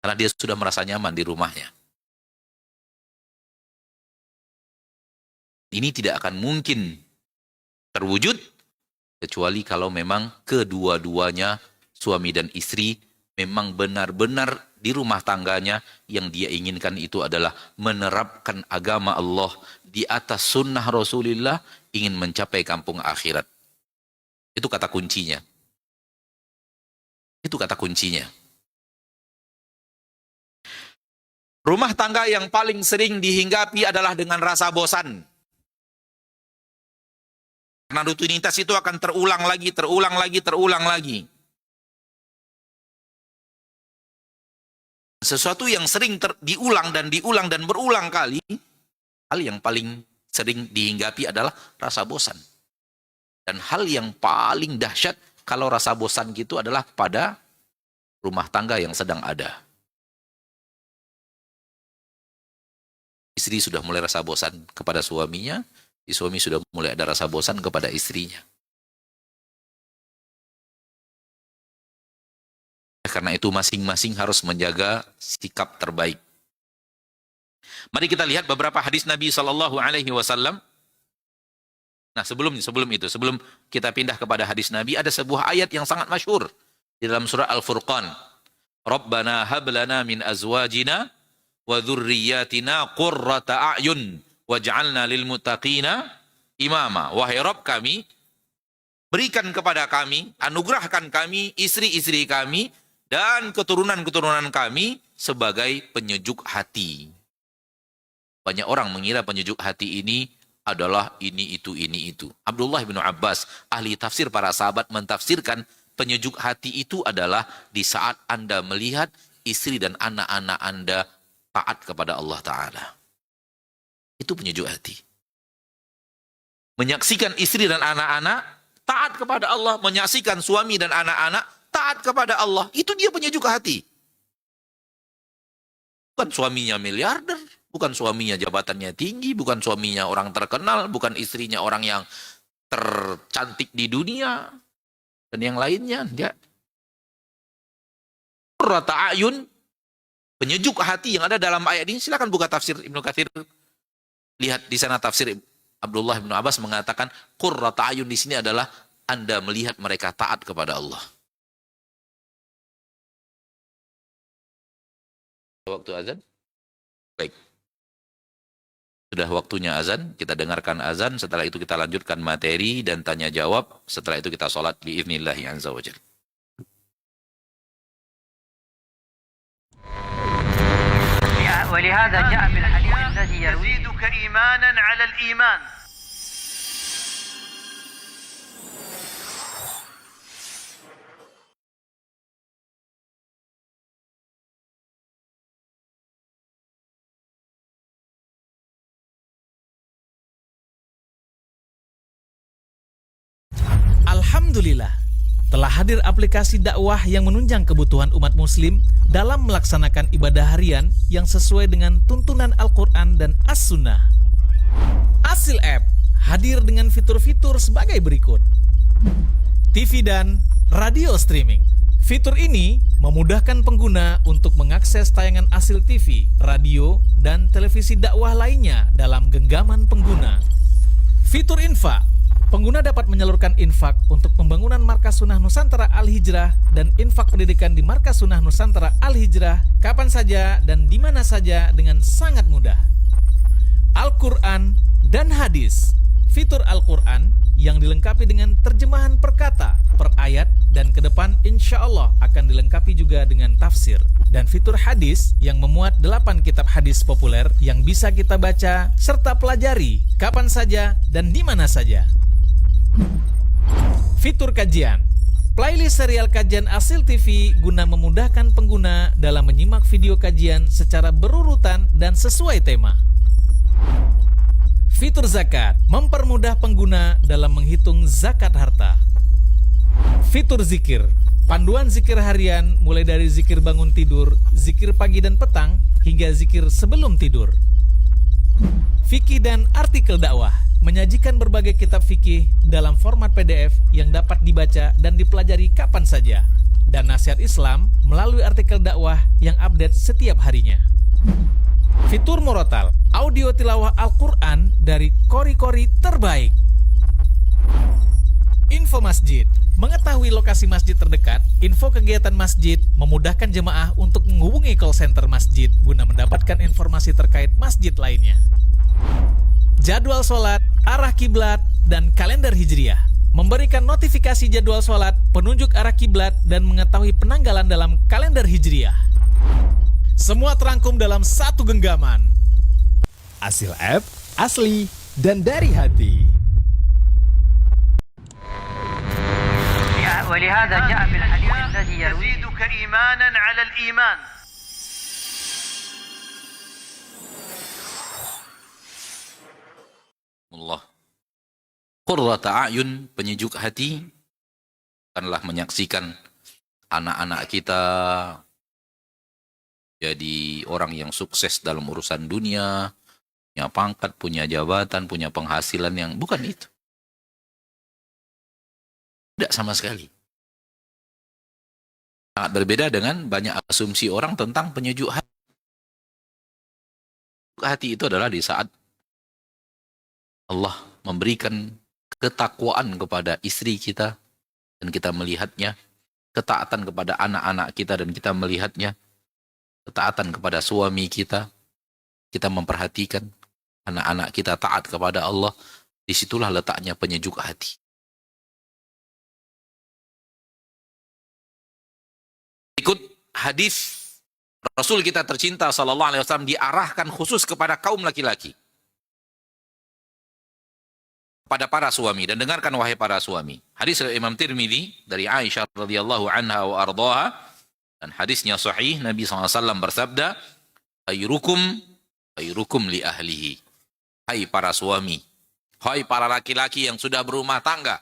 Speaker 3: Karena dia sudah merasa nyaman di rumahnya. Ini tidak akan mungkin terwujud kecuali kalau memang kedua-duanya suami dan istri memang benar-benar di rumah tangganya yang dia inginkan itu adalah menerapkan agama Allah di atas sunnah Rasulullah, ingin mencapai kampung akhirat. Itu kata kuncinya. Itu kata kuncinya. Rumah tangga yang paling sering dihinggapi adalah dengan rasa bosan. Karena rutinitas itu akan terulang lagi. Sesuatu yang sering diulang dan berulang kali, hal yang paling sering dihinggapi adalah rasa bosan. Dan hal yang paling dahsyat kalau rasa bosan gitu adalah pada rumah tangga yang sedang ada. Istri sudah mulai rasa bosan kepada suaminya, suami sudah mulai ada rasa bosan kepada istrinya. Karena itu masing-masing harus menjaga sikap terbaik. Mari kita lihat beberapa hadis Nabi SAW Nah, sebelum kita pindah kepada hadis Nabi, ada sebuah ayat yang sangat masyhur di dalam surah Al-Furqan. Rabbana hab lana min azwajina wa dzurriyyatina qurrata a'yun waj'alna lil muttaqina imama. Wahai Rabb kami, berikan kepada kami, anugerahkan kami, istri-istri kami, dan keturunan-keturunan kami sebagai penyejuk hati. Banyak orang mengira penyejuk hati ini adalah ini, itu. Abdullah bin Abbas, ahli tafsir para sahabat, mentafsirkan penyejuk hati itu adalah di saat Anda melihat istri dan anak-anak Anda taat kepada Allah Ta'ala. Itu penyejuk hati. Menyaksikan istri dan anak-anak taat kepada Allah, menyaksikan suami dan anak-anak taat kepada Allah, itu dia penyejuk hati. Bukan suaminya miliarder, bukan suaminya jabatannya tinggi, bukan suaminya orang terkenal, bukan istrinya orang yang tercantik di dunia, dan yang lainnya. Ya. Qurrata a'yun, penyejuk hati yang ada dalam ayat ini. Silakan buka tafsir Ibnu Katsir. Lihat di sana tafsir Abdullah bin Abbas mengatakan qurrata a'yun di sini adalah Anda melihat mereka taat kepada Allah. Waktu azan? Baik. Sudah waktunya azan, kita dengarkan azan, setelah itu kita lanjutkan materi dan tanya jawab, setelah itu kita sholat bi'idhnillahi azza wa jalla.
Speaker 1: ولهذا جاء في الحديث الذي يرويه
Speaker 2: يزيدك إيمانا على الإيمان.
Speaker 4: Alhamdulillah, telah hadir aplikasi dakwah yang menunjang kebutuhan umat muslim dalam melaksanakan ibadah harian yang sesuai dengan tuntunan Al-Quran dan As-Sunnah. Asil App hadir dengan fitur-fitur sebagai berikut. TV dan radio streaming. Fitur ini memudahkan pengguna untuk mengakses tayangan Asil TV, radio, dan televisi dakwah lainnya dalam genggaman pengguna. Fitur infak. Pengguna dapat menyalurkan infak untuk pembangunan Markas Sunnah Nusantara Al-Hijrah dan infak pendidikan di Markas Sunnah Nusantara Al-Hijrah kapan saja dan di mana saja dengan sangat mudah. Al-Quran dan Hadis. Fitur Al-Quran yang dilengkapi dengan terjemahan per kata, per ayat, dan ke depan insya Allah akan dilengkapi juga dengan tafsir. Dan fitur hadis yang memuat 8 kitab hadis populer yang bisa kita baca serta pelajari kapan saja dan di mana saja. Fitur kajian. Playlist serial kajian Asil TV guna memudahkan pengguna dalam menyimak video kajian secara berurutan dan sesuai tema. Fitur zakat, mempermudah pengguna dalam menghitung zakat harta. Fitur zikir, panduan zikir harian mulai dari zikir bangun tidur, zikir pagi dan petang, hingga zikir sebelum tidur. Fikih dan artikel dakwah, menyajikan berbagai kitab fikih dalam format PDF yang dapat dibaca dan dipelajari kapan saja. Dan nasihat Islam melalui artikel dakwah yang update setiap harinya. Fitur Murotal, audio tilawah Al-Quran dari kori-kori terbaik. Info masjid, mengetahui lokasi masjid terdekat, info kegiatan masjid, memudahkan jemaah untuk menghubungi call center masjid guna mendapatkan informasi terkait masjid lainnya. Jadwal sholat, arah kiblat, dan kalender hijriah, memberikan notifikasi jadwal sholat, penunjuk arah kiblat, dan mengetahui penanggalan dalam kalender hijriah. Semua terangkum dalam satu genggaman. Asil App, asli dan dari hati.
Speaker 1: ولهذا جاء في الحديث الذي يرويه
Speaker 2: يزيدك إيمانا على الإيمان.
Speaker 3: Allah. Qurrata a'yun, penyejuk hati, akanlah menyaksikan anak-anak kita jadi orang yang sukses dalam urusan dunia, punya pangkat, punya jabatan, punya penghasilan yang bukan itu. Tidak sama sekali. Sangat berbeda dengan banyak asumsi orang tentang penyejuk hati. Hati itu adalah di saat Allah memberikan ketakwaan kepada istri kita dan kita melihatnya, ketaatan kepada anak-anak kita dan kita melihatnya, ketaatan kepada suami kita memperhatikan anak-anak kita taat kepada Allah, disitulah letaknya penyejuk hati. Ikut hadis Rasul kita tercinta sallallahu alaihi wasallam diarahkan khusus kepada kaum laki-laki. Pada para suami, dan dengarkan wahai para suami. Hadis dari Imam Tirmidzi dari Aisyah radhiyallahu anha wa ardhaha, dan hadisnya sahih. Nabi SAW bersabda, khairukum li ahlihi. Hai para suami, hai para laki-laki yang sudah berumah tangga,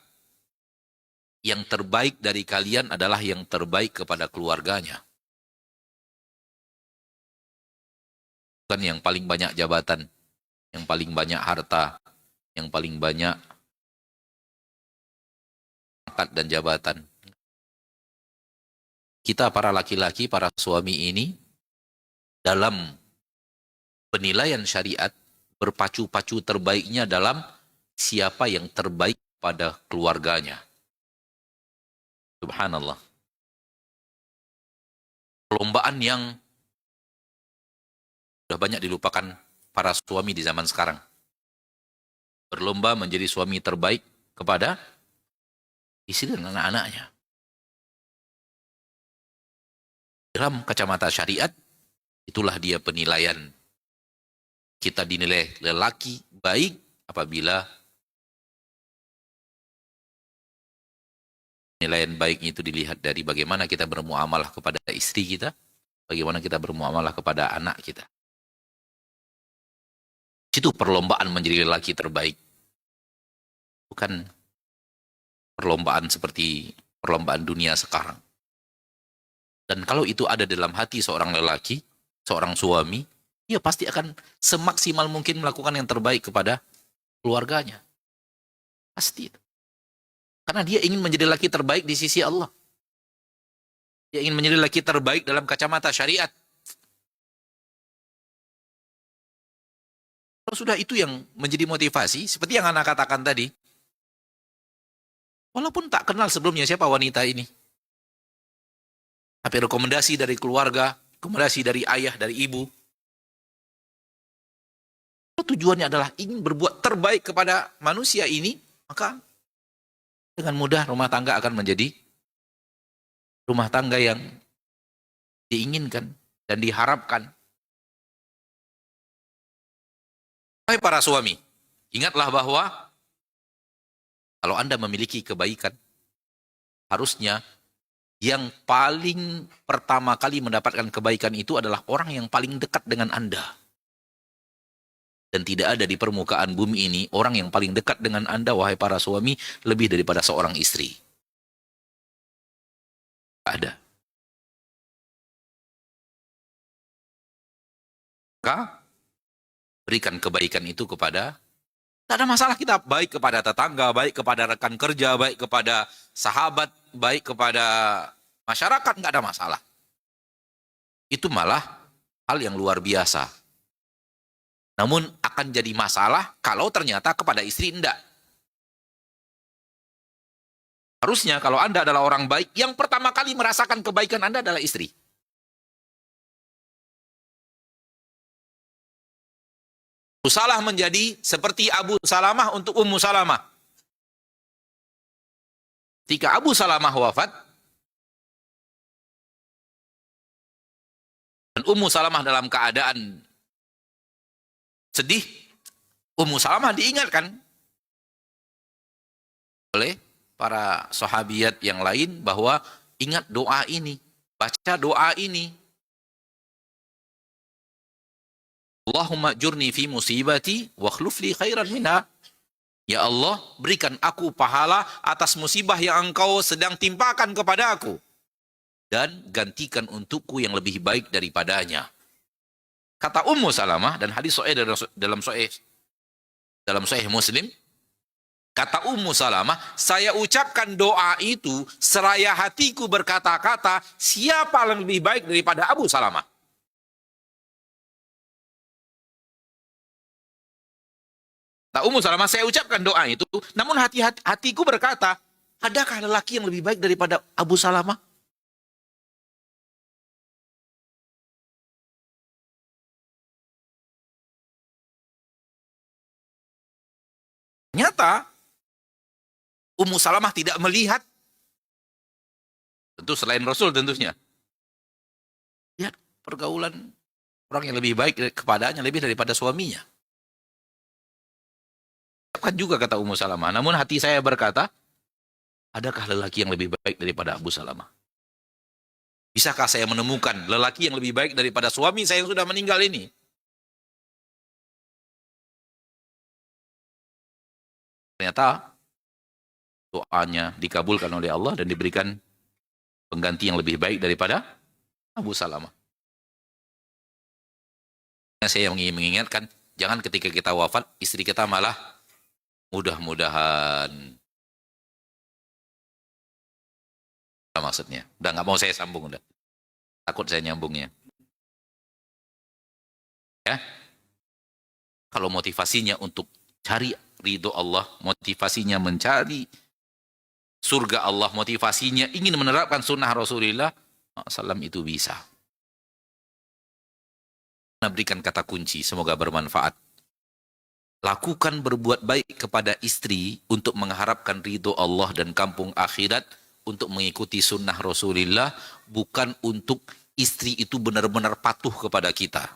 Speaker 3: yang terbaik dari kalian adalah yang terbaik kepada keluarganya. Bukan yang paling banyak jabatan, yang paling banyak harta, yang paling banyak pangkat dan jabatan. Kita para laki-laki, para suami ini, dalam penilaian syariat, berpacu-pacu terbaiknya dalam siapa yang terbaik pada keluarganya. Subhanallah. Perlombaan yang sudah banyak dilupakan para suami di zaman sekarang. Berlomba menjadi suami terbaik kepada istri dan anak-anaknya. Dalam kacamata syariat, itulah dia penilaian. Kita dinilai lelaki baik apabila penilaian baiknya itu dilihat dari bagaimana kita bermuamalah kepada istri kita, bagaimana kita bermuamalah kepada anak kita. Itu perlombaan menjadi lelaki terbaik. Bukan perlombaan seperti perlombaan dunia sekarang. Dan kalau itu ada dalam hati seorang lelaki, seorang suami, dia pasti akan semaksimal mungkin melakukan yang terbaik kepada keluarganya. Pasti itu. Karena dia ingin menjadi lelaki terbaik di sisi Allah. Dia ingin menjadi lelaki terbaik dalam kacamata syariat. Kalau sudah itu yang menjadi motivasi, seperti yang anak katakan tadi, walaupun tak kenal sebelumnya siapa wanita ini, tapi rekomendasi dari keluarga, rekomendasi dari ayah, dari ibu, kalau tujuannya adalah ingin berbuat terbaik kepada manusia ini, maka dengan mudah rumah tangga akan menjadi rumah tangga yang diinginkan dan diharapkan. Hai para suami, ingatlah bahwa kalau Anda memiliki kebaikan, harusnya yang paling pertama kali mendapatkan kebaikan itu adalah orang yang paling dekat dengan Anda. Dan tidak ada di permukaan bumi ini orang yang paling dekat dengan Anda, wahai para suami, lebih daripada seorang istri. Tidak ada. Maka berikan kebaikan itu kepada, tidak ada masalah kita baik kepada tetangga, baik kepada rekan kerja, baik kepada sahabat, baik kepada masyarakat, nggak ada masalah. Itu malah hal yang luar biasa. Namun akan jadi masalah kalau ternyata kepada istri enggak. Harusnya kalau Anda adalah orang baik, yang pertama kali merasakan kebaikan Anda adalah istri. Salah menjadi seperti Abu Salamah untuk Ummu Salamah. Ketika Abu Salamah wafat, dan Ummu Salamah dalam keadaan sedih, Ummu Salamah diingatkan oleh para sahabiyat yang lain bahwa ingat doa ini, baca doa ini. Allahumma jurni fi musibati wa khluf li khairan minha. Ya Allah, berikan aku pahala atas musibah yang engkau sedang timpakan kepada aku, dan gantikan untukku yang lebih baik daripadanya. Kata Ummu Salamah, dan hadis sahih dalam sahih Muslim, kata Ummu Salamah, saya ucapkan doa itu seraya hatiku berkata-kata, siapa yang lebih baik daripada Abu Salamah? Tak Ummu Salamah, saya ucapkan doa itu, namun hatiku berkata, adakah lelaki yang lebih baik daripada Abu Salamah? Ternyata Ummu Salamah tidak melihat, tentu selain Rasul tentunya, lihat pergaulan orang yang lebih baik kepadanya lebih daripada suaminya. Kan juga kata Ummu Salamah, namun hati saya berkata, adakah lelaki yang lebih baik daripada Abu Salamah? Bisakah saya menemukan lelaki yang lebih baik daripada suami saya yang sudah meninggal ini? Ternyata doanya dikabulkan oleh Allah dan diberikan pengganti yang lebih baik daripada Abu Salamah. Saya ingin mengingatkan, jangan ketika kita wafat, istri kita malah mudah-mudahan. Maksudnya, udah nggak mau saya sambung, udah. Takut saya nyambungnya. Ya, kalau motivasinya untuk cari ridho Allah, motivasinya mencari surga Allah, motivasinya ingin menerapkan sunnah Rasulullah SAW, itu bisa. Berikan kata kunci, semoga bermanfaat. Lakukan berbuat baik kepada istri untuk mengharapkan ridho Allah dan kampung akhirat, untuk mengikuti sunnah Rasulullah, bukan untuk istri itu benar-benar patuh kepada kita.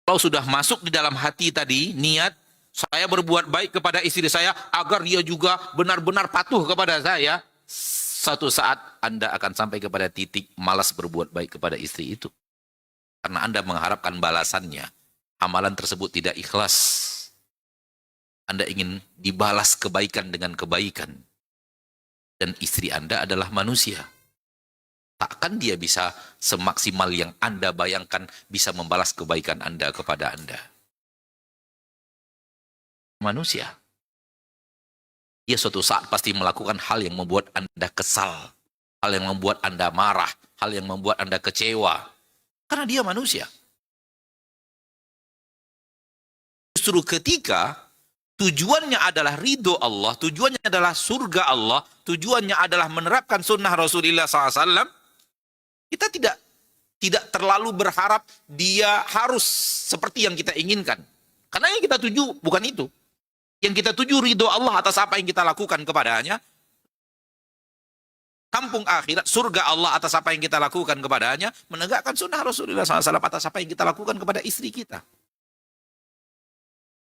Speaker 3: Kalau sudah masuk di dalam hati tadi, niat, saya berbuat baik kepada istri saya agar dia juga benar-benar patuh kepada saya, satu saat Anda akan sampai kepada titik malas berbuat baik kepada istri itu. Karena Anda mengharapkan balasannya. Amalan tersebut tidak ikhlas. Anda ingin dibalas kebaikan dengan kebaikan. Dan istri Anda adalah manusia. Takkan dia bisa semaksimal yang Anda bayangkan bisa membalas kebaikan Anda kepada Anda. Manusia. Dia suatu saat pasti melakukan hal yang membuat Anda kesal. Hal yang membuat Anda marah. Hal yang membuat Anda kecewa. Karena dia manusia. Justru ketika tujuannya adalah ridho Allah, tujuannya adalah surga Allah, tujuannya adalah menerapkan sunnah Rasulullah SAW, kita tidak terlalu berharap dia harus seperti yang kita inginkan. Karena yang kita tuju bukan itu. Yang kita tuju ridho Allah atas apa yang kita lakukan kepadanya. Kampung akhirat, surga Allah atas apa yang kita lakukan kepadanya. Menegakkan sunnah Rasulullah SAW atas apa yang kita lakukan kepada istri kita.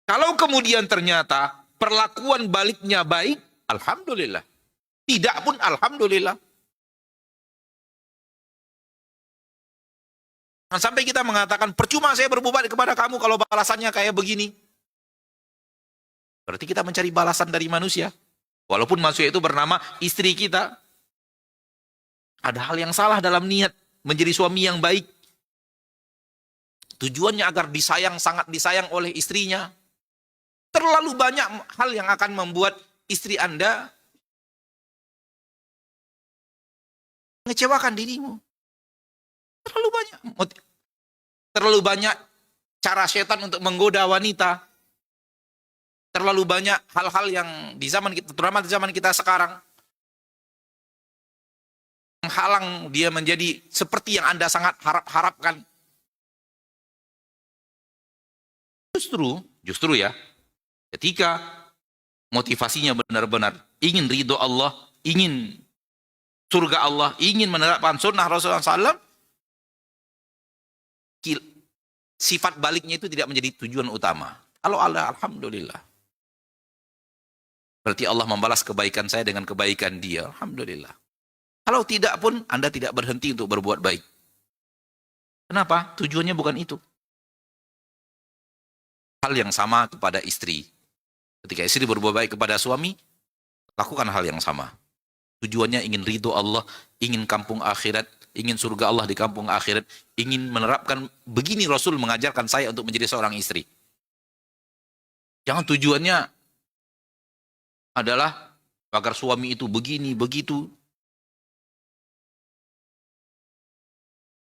Speaker 3: Kalau kemudian ternyata perlakuan baliknya baik, alhamdulillah. Tidak pun alhamdulillah. Sampai kita mengatakan, percuma saya berbuat baik kepada kamu kalau balasannya kayak begini. Berarti kita mencari balasan dari manusia. Walaupun manusia itu bernama istri kita. Ada hal yang salah dalam niat menjadi suami yang baik. Tujuannya agar disayang, sangat disayang oleh istrinya. Terlalu banyak hal yang akan membuat istri Anda mengecewakan dirimu. Terlalu banyak cara setan untuk menggoda wanita. Terlalu banyak hal-hal yang di zaman kita, terutama di zaman kita sekarang, menghalang dia menjadi seperti yang Anda sangat harapkan. Justru ya, ketika motivasinya benar-benar ingin ridho Allah, ingin surga Allah, ingin menerapkan sunnah Rasulullah SAW, sifat baliknya itu tidak menjadi tujuan utama. Kalau Allah, alhamdulillah. Berarti Allah membalas kebaikan saya dengan kebaikan dia, alhamdulillah. Kalau tidak pun, Anda tidak berhenti untuk berbuat baik. Kenapa? Tujuannya bukan itu. Hal yang sama kepada istri. Ketika istri berbuat baik kepada suami, lakukan hal yang sama. Tujuannya ingin ridho Allah, ingin kampung akhirat, ingin surga Allah di kampung akhirat, ingin menerapkan, begini Rasul mengajarkan saya untuk menjadi seorang istri. Jangan tujuannya adalah agar suami itu begini, begitu.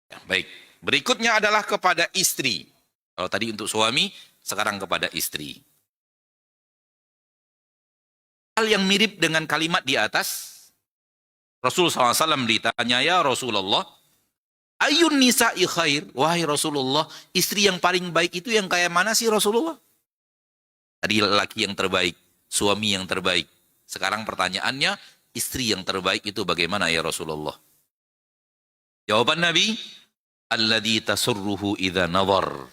Speaker 3: Ya, baik. Berikutnya adalah kepada istri. Kalau tadi untuk suami, sekarang kepada istri. Hal yang mirip dengan kalimat di atas, Rasulullah SAW ditanya, ya Rasulullah, ayun nisa'i khair? Wahai Rasulullah, istri yang paling baik itu yang kayak mana sih Rasulullah? Tadi lelaki yang terbaik, suami yang terbaik. Sekarang pertanyaannya, istri yang terbaik itu bagaimana ya Rasulullah? Jawaban Nabi, alladzi tasurruhu idza nazar.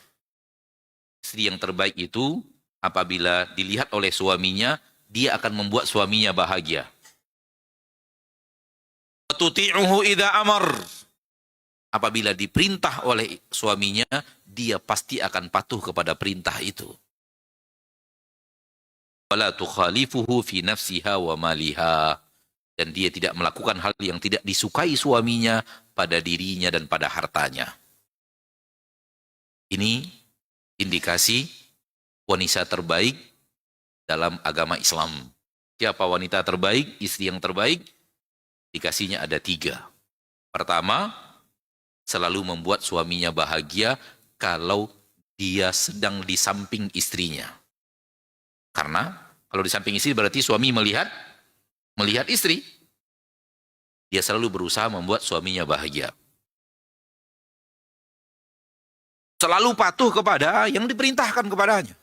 Speaker 3: Istri yang terbaik itu apabila dilihat oleh suaminya, dia akan membuat suaminya bahagia. Tuti'uhu idza amar. Apabila diperintah oleh suaminya, dia pasti akan patuh kepada perintah itu. Wala tukhalifuhu fi nafsiha wa maliha. Dan dia tidak melakukan hal yang tidak disukai suaminya pada dirinya dan pada hartanya. Ini indikasi wanita terbaik dalam agama Islam. Siapa wanita terbaik, istri yang terbaik? Indikasinya ada 3. Pertama, selalu membuat suaminya bahagia kalau dia sedang di samping istrinya. Karena kalau di samping istri berarti suami melihat istri. Dia selalu berusaha membuat suaminya bahagia. Selalu patuh kepada yang diperintahkan kepadanya.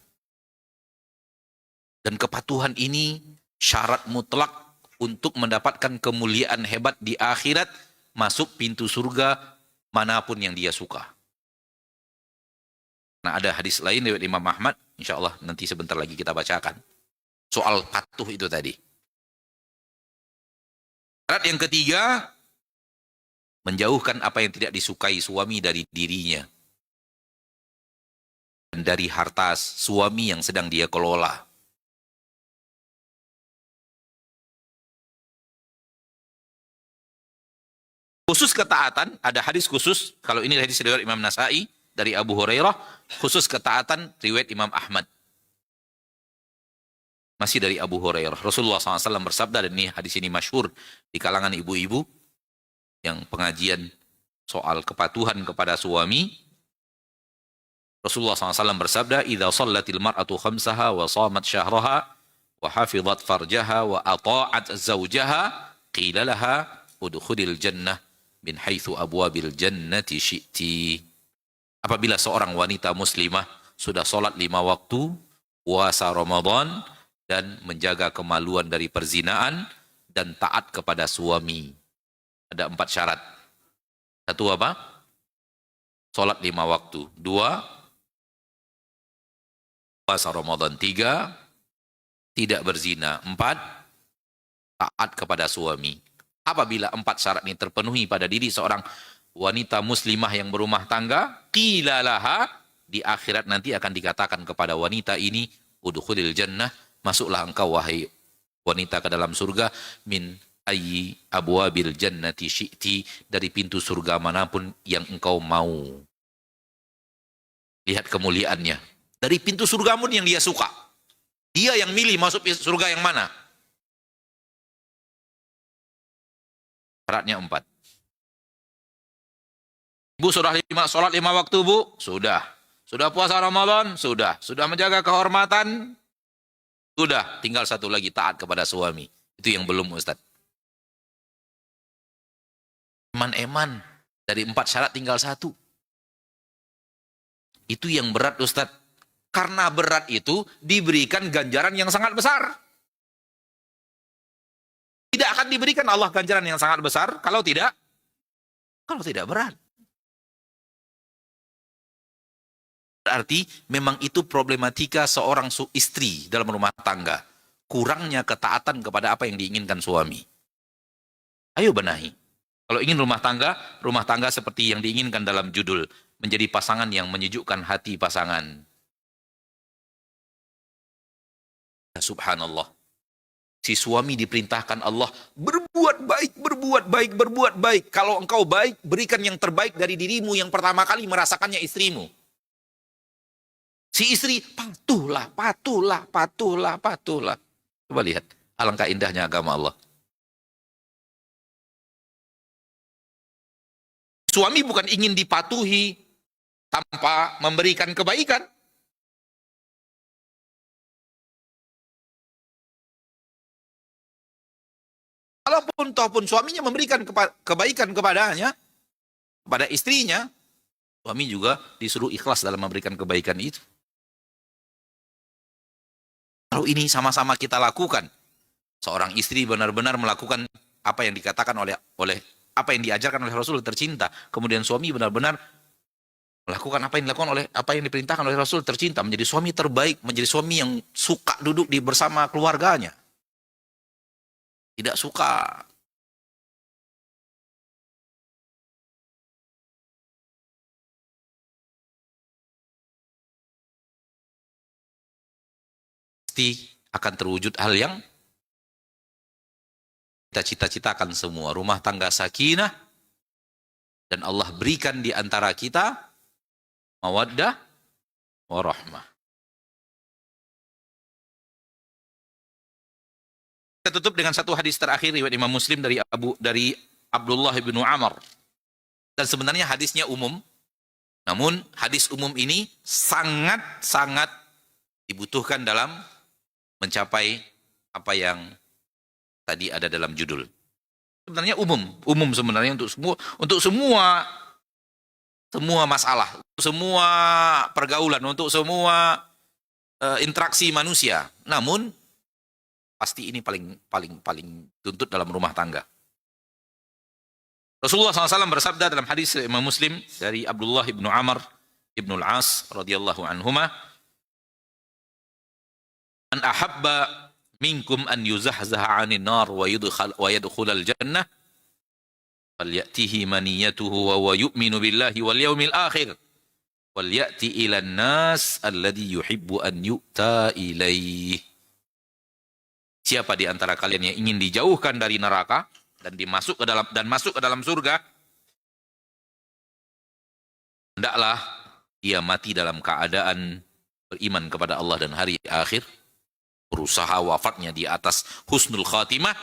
Speaker 3: Dan kepatuhan ini syarat mutlak untuk mendapatkan kemuliaan hebat di akhirat, masuk pintu surga manapun yang dia suka. Nah, ada hadis lain dari Imam Ahmad, insya Allah nanti sebentar lagi kita bacakan. Soal patuh itu tadi. Syarat yang ketiga, menjauhkan apa yang tidak disukai suami dari dirinya. Dan dari harta suami yang sedang dia kelola. Khusus ketaatan, ada hadis khusus, kalau ini hadis riwayat Imam Nasa'i, dari Abu Hurairah, khusus ketaatan riwayat Imam Ahmad. Masih dari Abu Hurairah. Rasulullah SAW bersabda, dan ini hadis ini masyhur di kalangan ibu-ibu, yang pengajian soal kepatuhan kepada suami. Rasulullah SAW bersabda, "Idza shallatil mar'atu khamsaha wa shamat syahraha wa hafizat farjaha wa ata'at zawjaha qila laha udkhulil jannah min haitsu abwabil jannati syi'ti." Apabila seorang wanita muslimah sudah sholat 5 waktu, puasa Ramadan, dan menjaga kemaluan dari perzinaan, dan taat kepada suami. Ada 4 syarat. 1 apa? Sholat 5 waktu. 2, puasa Ramadan. 3, tidak berzina. 4, taat kepada suami. Apabila 4 syarat ini terpenuhi pada diri seorang wanita muslimah yang berumah tangga, qila laha, di akhirat nanti akan dikatakan kepada wanita ini, udkhulil jannah, masuklah engkau wahai wanita ke dalam surga, min ayyi abwabil jannati syi'ti, dari pintu surga manapun yang engkau mau. Lihat kemuliaannya. Dari pintu surga pun yang dia suka. Dia yang milih masuk surga yang mana. Syaratnya 4. Ibu sudah sholat 5 waktu, Bu? Sudah. Sudah puasa Ramadan? Sudah. Sudah menjaga kehormatan? Sudah. Tinggal 1 lagi, taat kepada suami. Itu yang belum, Ustaz. Eman-eman. Dari 4 syarat tinggal 1. Itu yang berat, Ustaz. Karena berat itu diberikan ganjaran yang sangat besar. Tidak akan diberikan Allah ganjaran yang sangat besar kalau tidak berat. Berarti memang itu problematika seorang istri dalam rumah tangga. Kurangnya ketaatan kepada apa yang diinginkan suami. Ayo benahi. Kalau ingin rumah tangga seperti yang diinginkan dalam judul, menjadi pasangan yang menyejukkan hati pasangan. Subhanallah. Si suami diperintahkan Allah, berbuat baik. Kalau engkau baik, berikan yang terbaik dari dirimu yang pertama kali merasakannya istrimu. Si istri, patuhlah. Coba lihat, alangkah indahnya agama Allah. Suami bukan ingin dipatuhi, tanpa memberikan kebaikan. Walaupun toh pun suaminya memberikan kebaikan kepadanya, kepada istrinya, suami juga disuruh ikhlas dalam memberikan kebaikan itu. Kalau ini sama-sama kita lakukan, seorang istri benar-benar melakukan apa yang dikatakan oleh apa yang diajarkan oleh Rasul tercinta, kemudian suami benar-benar melakukan apa yang dilakukan oleh apa yang diperintahkan oleh Rasul tercinta, menjadi suami terbaik, menjadi suami yang suka duduk bersama keluarganya. Tidak suka pasti akan terwujud hal yang kita cita-citakan semua. Rumah tangga sakinah, dan Allah berikan di antara kita mawaddah warahmah. Kita tutup dengan satu hadis terakhir riwayat Imam Muslim dari Abdullah bin Amr. Dan sebenarnya hadisnya umum, namun hadis umum ini sangat-sangat dibutuhkan dalam mencapai apa yang tadi ada dalam judul. Sebenarnya umum sebenarnya untuk semua masalah, untuk semua pergaulan, untuk semua interaksi manusia. Namun pasti ini paling tuntut dalam rumah tangga. Rasulullah SAW bersabda dalam hadis Imam Muslim dari Abdullah bin Amr bin Al-As radhiyallahu anhuma, "Man ahabba minkum an yuzahzaha 'anil nar wa yadkhulal jannah falyatihi maniyatuhu wa huwa yu'minu billahi wal yawmil akhir wal ya'ti ilan nas alladhi yuhibbu an yu'ta ilaih." Siapa di antara kalian yang ingin dijauhkan dari neraka dan masuk ke dalam surga, hendaklah dia mati dalam keadaan beriman kepada Allah dan hari akhir, berusaha wafatnya di atas husnul khatimah,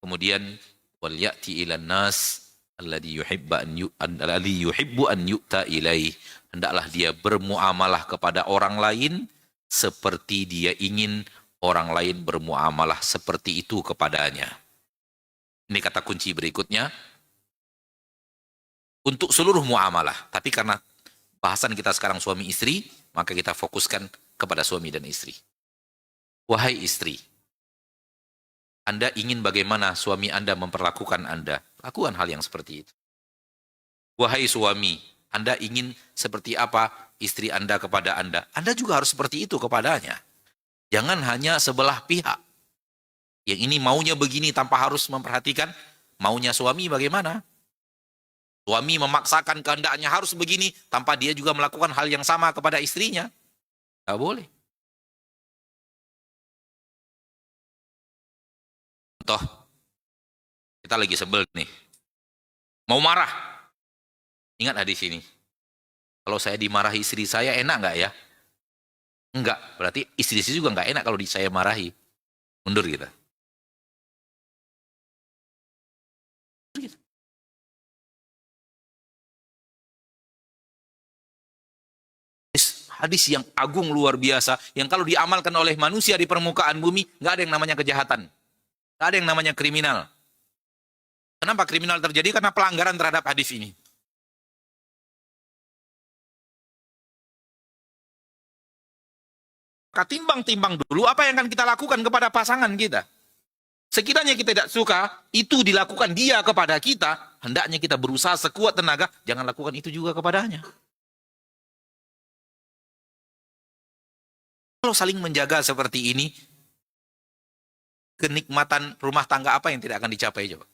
Speaker 3: kemudian wal ya'ti ilan nas alladhi yuhibbu an yu'ta ilaih, hendaklah dia bermuamalah kepada orang lain seperti dia ingin orang lain bermuamalah seperti itu kepadanya. Ini kata kunci berikutnya untuk seluruh muamalah. Tapi karena bahasan kita sekarang suami istri, maka kita fokuskan kepada suami dan istri. Wahai istri, Anda ingin bagaimana suami Anda memperlakukan Anda? Lakukan hal yang seperti itu. Wahai suami, Anda ingin seperti apa istri Anda kepada Anda? Anda juga harus seperti itu kepadanya. Jangan hanya sebelah pihak. Yang ini maunya begini tanpa harus memperhatikan maunya suami bagaimana. Suami memaksakan kehendaknya harus begini tanpa dia juga melakukan hal yang sama kepada istrinya. Tidak boleh. Contoh, kita lagi sebel nih. Mau marah. Ingat hadis ini. Kalau saya dimarahi istri saya enak nggak ya? Enggak, berarti istri juga enggak enak kalau saya marahi. Mundur kita. Hadis yang agung luar biasa, yang kalau diamalkan oleh manusia di permukaan bumi, enggak ada yang namanya kejahatan. Enggak ada yang namanya kriminal. Kenapa kriminal terjadi? Karena pelanggaran terhadap hadis ini. Maka timbang-timbang dulu apa yang akan kita lakukan kepada pasangan kita. Sekiranya kita tidak suka, itu dilakukan dia kepada kita, hendaknya kita berusaha sekuat tenaga, jangan lakukan itu juga kepadanya. Kalau saling menjaga seperti ini, kenikmatan rumah tangga apa yang tidak akan dicapai coba?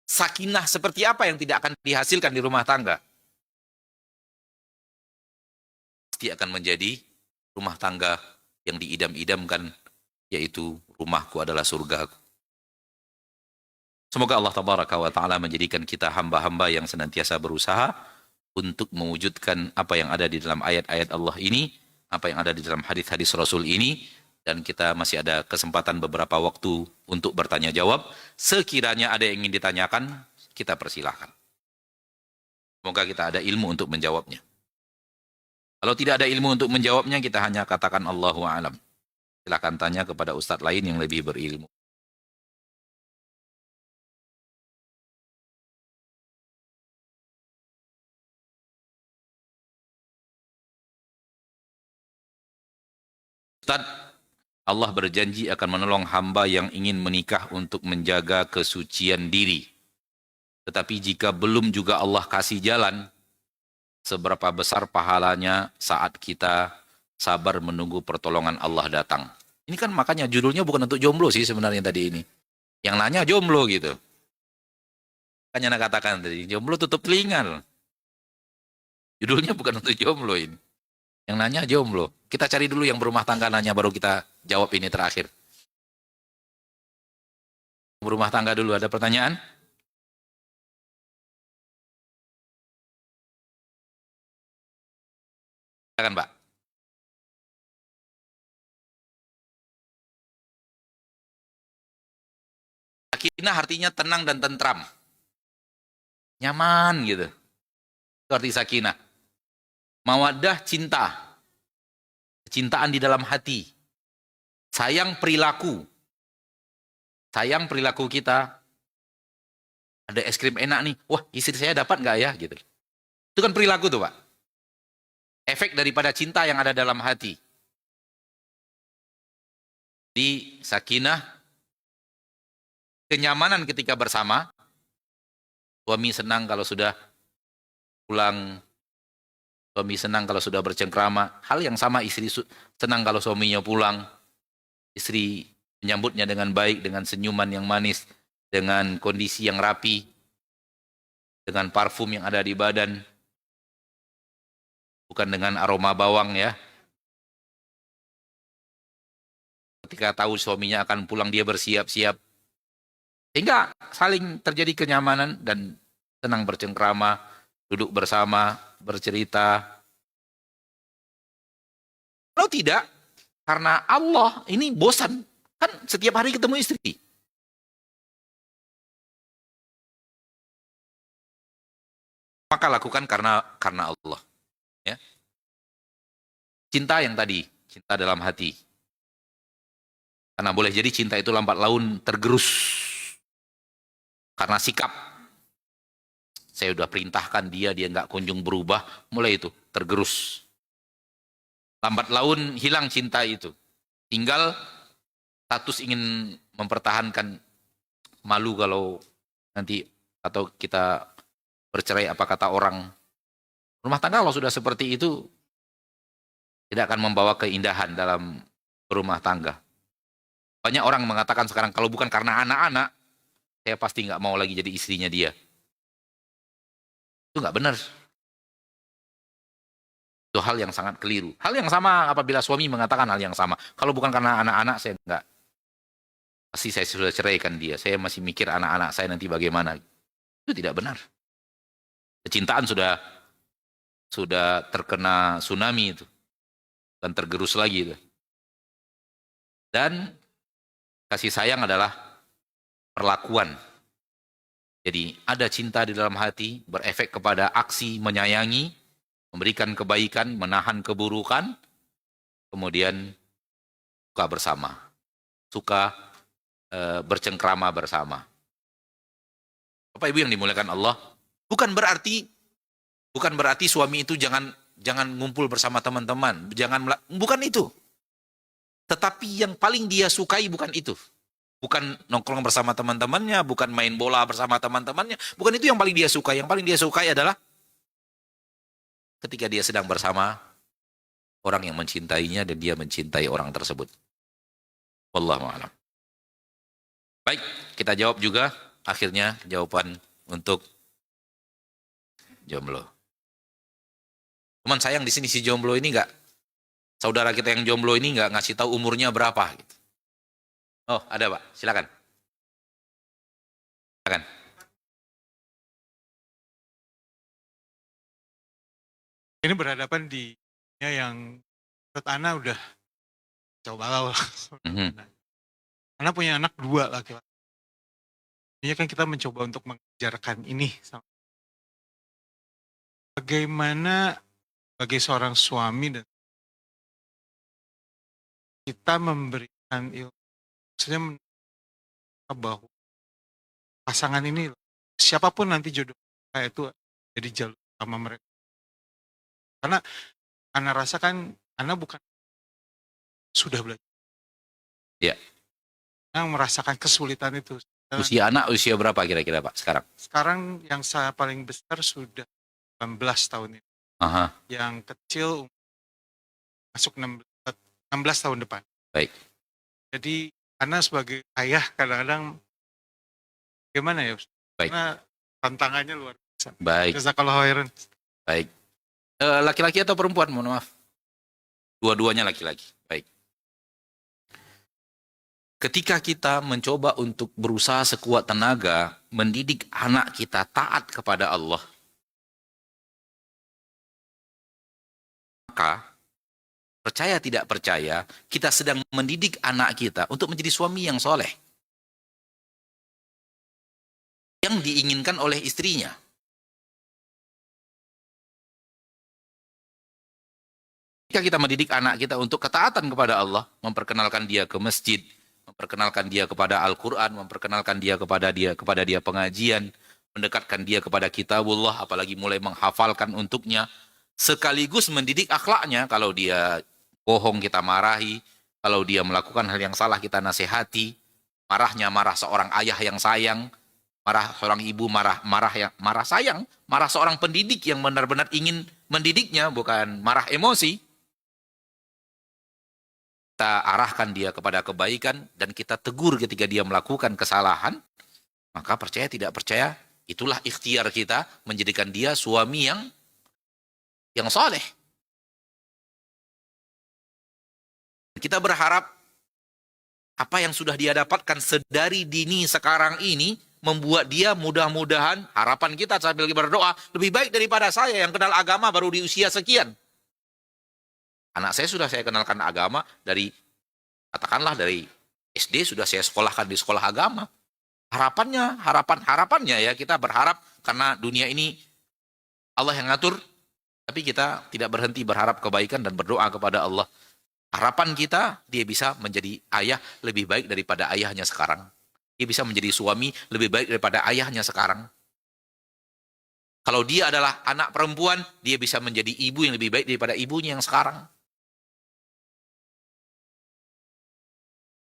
Speaker 3: Sakinah seperti apa yang tidak akan dihasilkan di rumah tangga? Pasti akan menjadi rumah tangga yang diidam-idamkan, yaitu rumahku adalah surgaku. Semoga Allah Tabaraka wa Ta'ala menjadikan kita hamba-hamba yang senantiasa berusaha untuk mewujudkan apa yang ada di dalam ayat-ayat Allah ini, apa yang ada di dalam hadis-hadis Rasul ini, dan kita masih ada kesempatan beberapa waktu untuk bertanya jawab. Sekiranya ada yang ingin ditanyakan, kita persilahkan. Semoga kita ada ilmu untuk menjawabnya. Kalau tidak ada ilmu untuk menjawabnya, kita hanya katakan Allahu a'lam. Silakan tanya kepada ustadz lain yang lebih berilmu. Ustadz, Allah berjanji akan menolong hamba yang ingin menikah untuk menjaga kesucian diri. Tetapi jika belum juga Allah kasih jalan, seberapa besar pahalanya saat kita sabar menunggu pertolongan Allah datang. Ini kan makanya judulnya bukan untuk jomblo sih sebenarnya tadi ini. Yang nanya jomblo gitu. Kan Yana katakan tadi, jomblo tutup telinga. Judulnya bukan untuk jomblo ini. Yang nanya jomblo. Kita cari dulu yang berumah tangga nanya, baru kita jawab ini terakhir. Berumah tangga dulu, ada pertanyaan? Silakan, Pak. Sakinah artinya tenang dan tentram. Nyaman gitu. Itu arti sakinah. Mawaddah cinta. Kecintaan di dalam hati. Sayang perilaku. Sayang perilaku kita. Ada es krim enak nih. Wah, istri saya dapat nggak ya? Gitu. Itu kan perilaku tuh, Pak. Efek daripada cinta yang ada dalam hati. Di sakinah, kenyamanan ketika bersama. Suami senang kalau sudah pulang. Suami senang kalau sudah bercengkrama. Hal yang sama istri senang kalau suaminya pulang. Istri menyambutnya dengan baik, dengan senyuman yang manis, dengan kondisi yang rapi, dengan parfum yang ada di badan. Bukan dengan aroma bawang ya. Ketika tahu suaminya akan pulang, dia bersiap-siap. Sehingga saling terjadi kenyamanan dan senang bercengkrama, duduk bersama, bercerita. Kalau tidak, karena Allah ini bosan. Kan setiap hari ketemu istri. Maka lakukan karena Allah. Ya. Cinta yang tadi, cinta dalam hati. Karena boleh jadi cinta itu lambat laun tergerus. Karena sikap. Saya udah perintahkan dia nggak kunjung berubah. Mulai itu, tergerus. Lambat laun hilang cinta itu. Tinggal status ingin mempertahankan, malu kalau nanti atau kita bercerai apa kata orang. Rumah tangga kalau sudah seperti itu tidak akan membawa keindahan dalam berumah tangga. Banyak orang mengatakan sekarang kalau bukan karena anak-anak, saya pasti nggak mau lagi jadi istrinya dia. Itu nggak benar. Itu hal yang sangat keliru. Hal yang sama apabila suami mengatakan hal yang sama. Kalau bukan karena anak-anak, saya nggak. Pasti saya sudah ceraikan dia. Saya masih mikir anak-anak saya nanti bagaimana. Itu tidak benar. Kecintaan sudah terkena tsunami itu. Dan tergerus lagi itu. Dan kasih sayang adalah perlakuan. Jadi ada cinta di dalam hati, berefek kepada aksi menyayangi, memberikan kebaikan, menahan keburukan, kemudian suka bersama, suka bercengkrama bersama. Bapak Ibu yang dimuliakan Allah, bukan berarti suami itu jangan ngumpul bersama teman-teman, bukan itu. Tetapi yang paling dia sukai bukan itu. Bukan nongkrong bersama teman-temannya, bukan main bola bersama teman-temannya, bukan itu yang paling dia sukai. Yang paling dia sukai adalah ketika dia sedang bersama orang yang mencintainya dan dia mencintai orang tersebut. Wallahu a'lam. Baik, kita jawab juga akhirnya jawaban untuk jomblo. Cuman sayang di sini si jomblo ini saudara kita yang jomblo ini nggak ngasih tahu umurnya berapa gitu. Oh, ada Pak, silakan. Silakan.
Speaker 5: Ini berhadapan di yang menurut Ana udah coba lah. Ana punya anak 2 laki-laki. ini kan kita mencoba untuk mengajarkan ini. Bagaimana sebagai seorang suami dan kita memberikan ilmu, maksudnya bahwa pasangan ini siapapun nanti jodoh saya itu jadi jalur sama mereka. Karena Ana rasa kan Ana bukan sudah belajar.
Speaker 3: Ya.
Speaker 5: Ana merasakan kesulitan itu.
Speaker 3: Usia anak usia berapa kira-kira Pak sekarang?
Speaker 5: Sekarang yang saya paling besar sudah 18 tahun ini.
Speaker 3: Aha.
Speaker 5: Yang kecil masuk 16 tahun depan.
Speaker 3: Baik.
Speaker 5: Jadi Ana sebagai ayah kadang-kadang gimana ya?
Speaker 3: Baik.
Speaker 5: Karena tantangannya luar biasa.
Speaker 3: Baik.
Speaker 5: Jazakallahu khairan.
Speaker 3: Baik. Laki-laki atau perempuan? Mohon maaf. Dua-duanya laki-laki. Baik. Ketika kita mencoba untuk berusaha sekuat tenaga mendidik anak kita taat kepada Allah, maka percaya tidak percaya, kita sedang mendidik anak kita untuk menjadi suami yang soleh, yang diinginkan oleh istrinya. Jika kita mendidik anak kita untuk ketaatan kepada Allah, memperkenalkan dia ke masjid, memperkenalkan dia kepada Al-Quran, memperkenalkan dia kepada dia pengajian, mendekatkan dia kepada kitabullah, apalagi mulai menghafalkan untuknya, sekaligus mendidik akhlaknya. Kalau dia bohong kita marahi, kalau dia melakukan hal yang salah kita nasihati, marahnya marah seorang ayah yang sayang, marah seorang ibu marah sayang, marah seorang pendidik yang benar-benar ingin mendidiknya, bukan marah emosi. Kita arahkan dia kepada kebaikan dan kita tegur ketika dia melakukan kesalahan, maka percaya tidak percaya, itulah ikhtiar kita menjadikan dia suami yang soleh. Kita berharap apa yang sudah dia dapatkan sedari dini sekarang ini membuat dia mudah-mudahan, harapan kita sambil berdoa, lebih baik daripada saya yang kenal agama baru di usia sekian. Anak saya sudah saya kenalkan agama katakanlah dari SD sudah saya sekolahkan di sekolah agama. Harapannya ya kita berharap karena dunia ini Allah yang ngatur, tapi kita tidak berhenti berharap kebaikan dan berdoa kepada Allah. Harapan kita dia bisa menjadi ayah lebih baik daripada ayahnya sekarang. Dia bisa menjadi suami lebih baik daripada ayahnya sekarang. Kalau dia adalah anak perempuan, dia bisa menjadi ibu yang lebih baik daripada ibunya yang sekarang.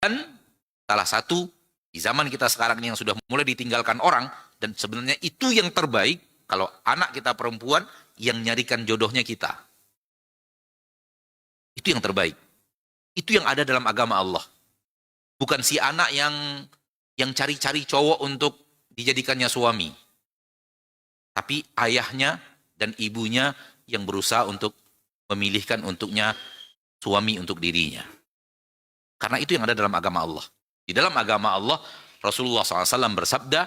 Speaker 3: Dan salah satu di zaman kita sekarang ini yang sudah mulai ditinggalkan orang, dan sebenarnya itu yang terbaik, kalau anak kita perempuan yang nyarikan jodohnya kita. Itu yang terbaik. Itu yang ada dalam agama Allah. Bukan si anak yang cari-cari cowok untuk dijadikannya suami. Tapi ayahnya dan ibunya yang berusaha untuk memilihkan untuknya suami untuk dirinya. Karena itu yang ada dalam agama Allah. Di dalam agama Allah, Rasulullah SAW bersabda,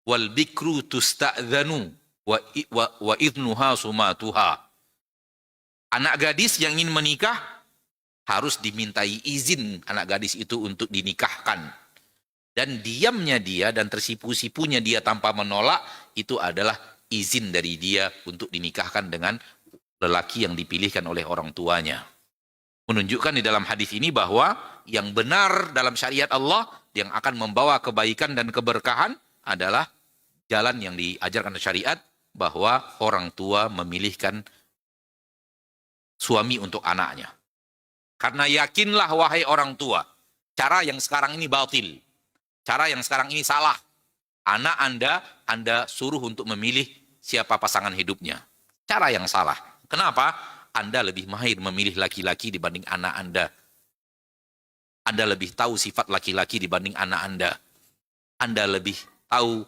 Speaker 3: wal bikru tusta'dhanu wa idnuha sumatuha. Anak gadis yang ingin menikah harus dimintai izin anak gadis itu untuk dinikahkan. Dan diamnya dia dan tersipu-sipunya dia tanpa menolak, itu adalah izin dari dia untuk dinikahkan dengan lelaki yang dipilihkan oleh orang tuanya. Menunjukkan di dalam hadis ini bahwa yang benar dalam syariat Allah yang akan membawa kebaikan dan keberkahan adalah jalan yang diajarkan syariat, bahwa orang tua memilihkan suami untuk anaknya. Karena yakinlah wahai orang tua, cara yang sekarang ini batil, cara yang sekarang ini salah. Anak Anda suruh untuk memilih siapa pasangan hidupnya. Cara yang salah. Kenapa? Anda lebih mahir memilih laki-laki dibanding anak Anda. Anda lebih tahu sifat laki-laki dibanding anak Anda. Anda lebih tahu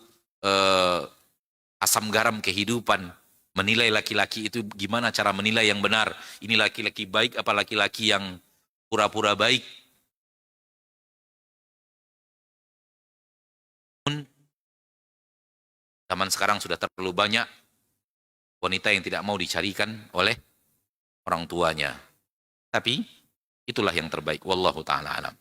Speaker 3: asam garam kehidupan. Menilai laki-laki itu gimana cara menilai yang benar. Ini laki-laki baik apa laki-laki yang pura-pura baik. Zaman sekarang sudah terlalu banyak wanita yang tidak mau dicarikan oleh orang tuanya. Tapi itulah yang terbaik. Wallahu ta'ala alam.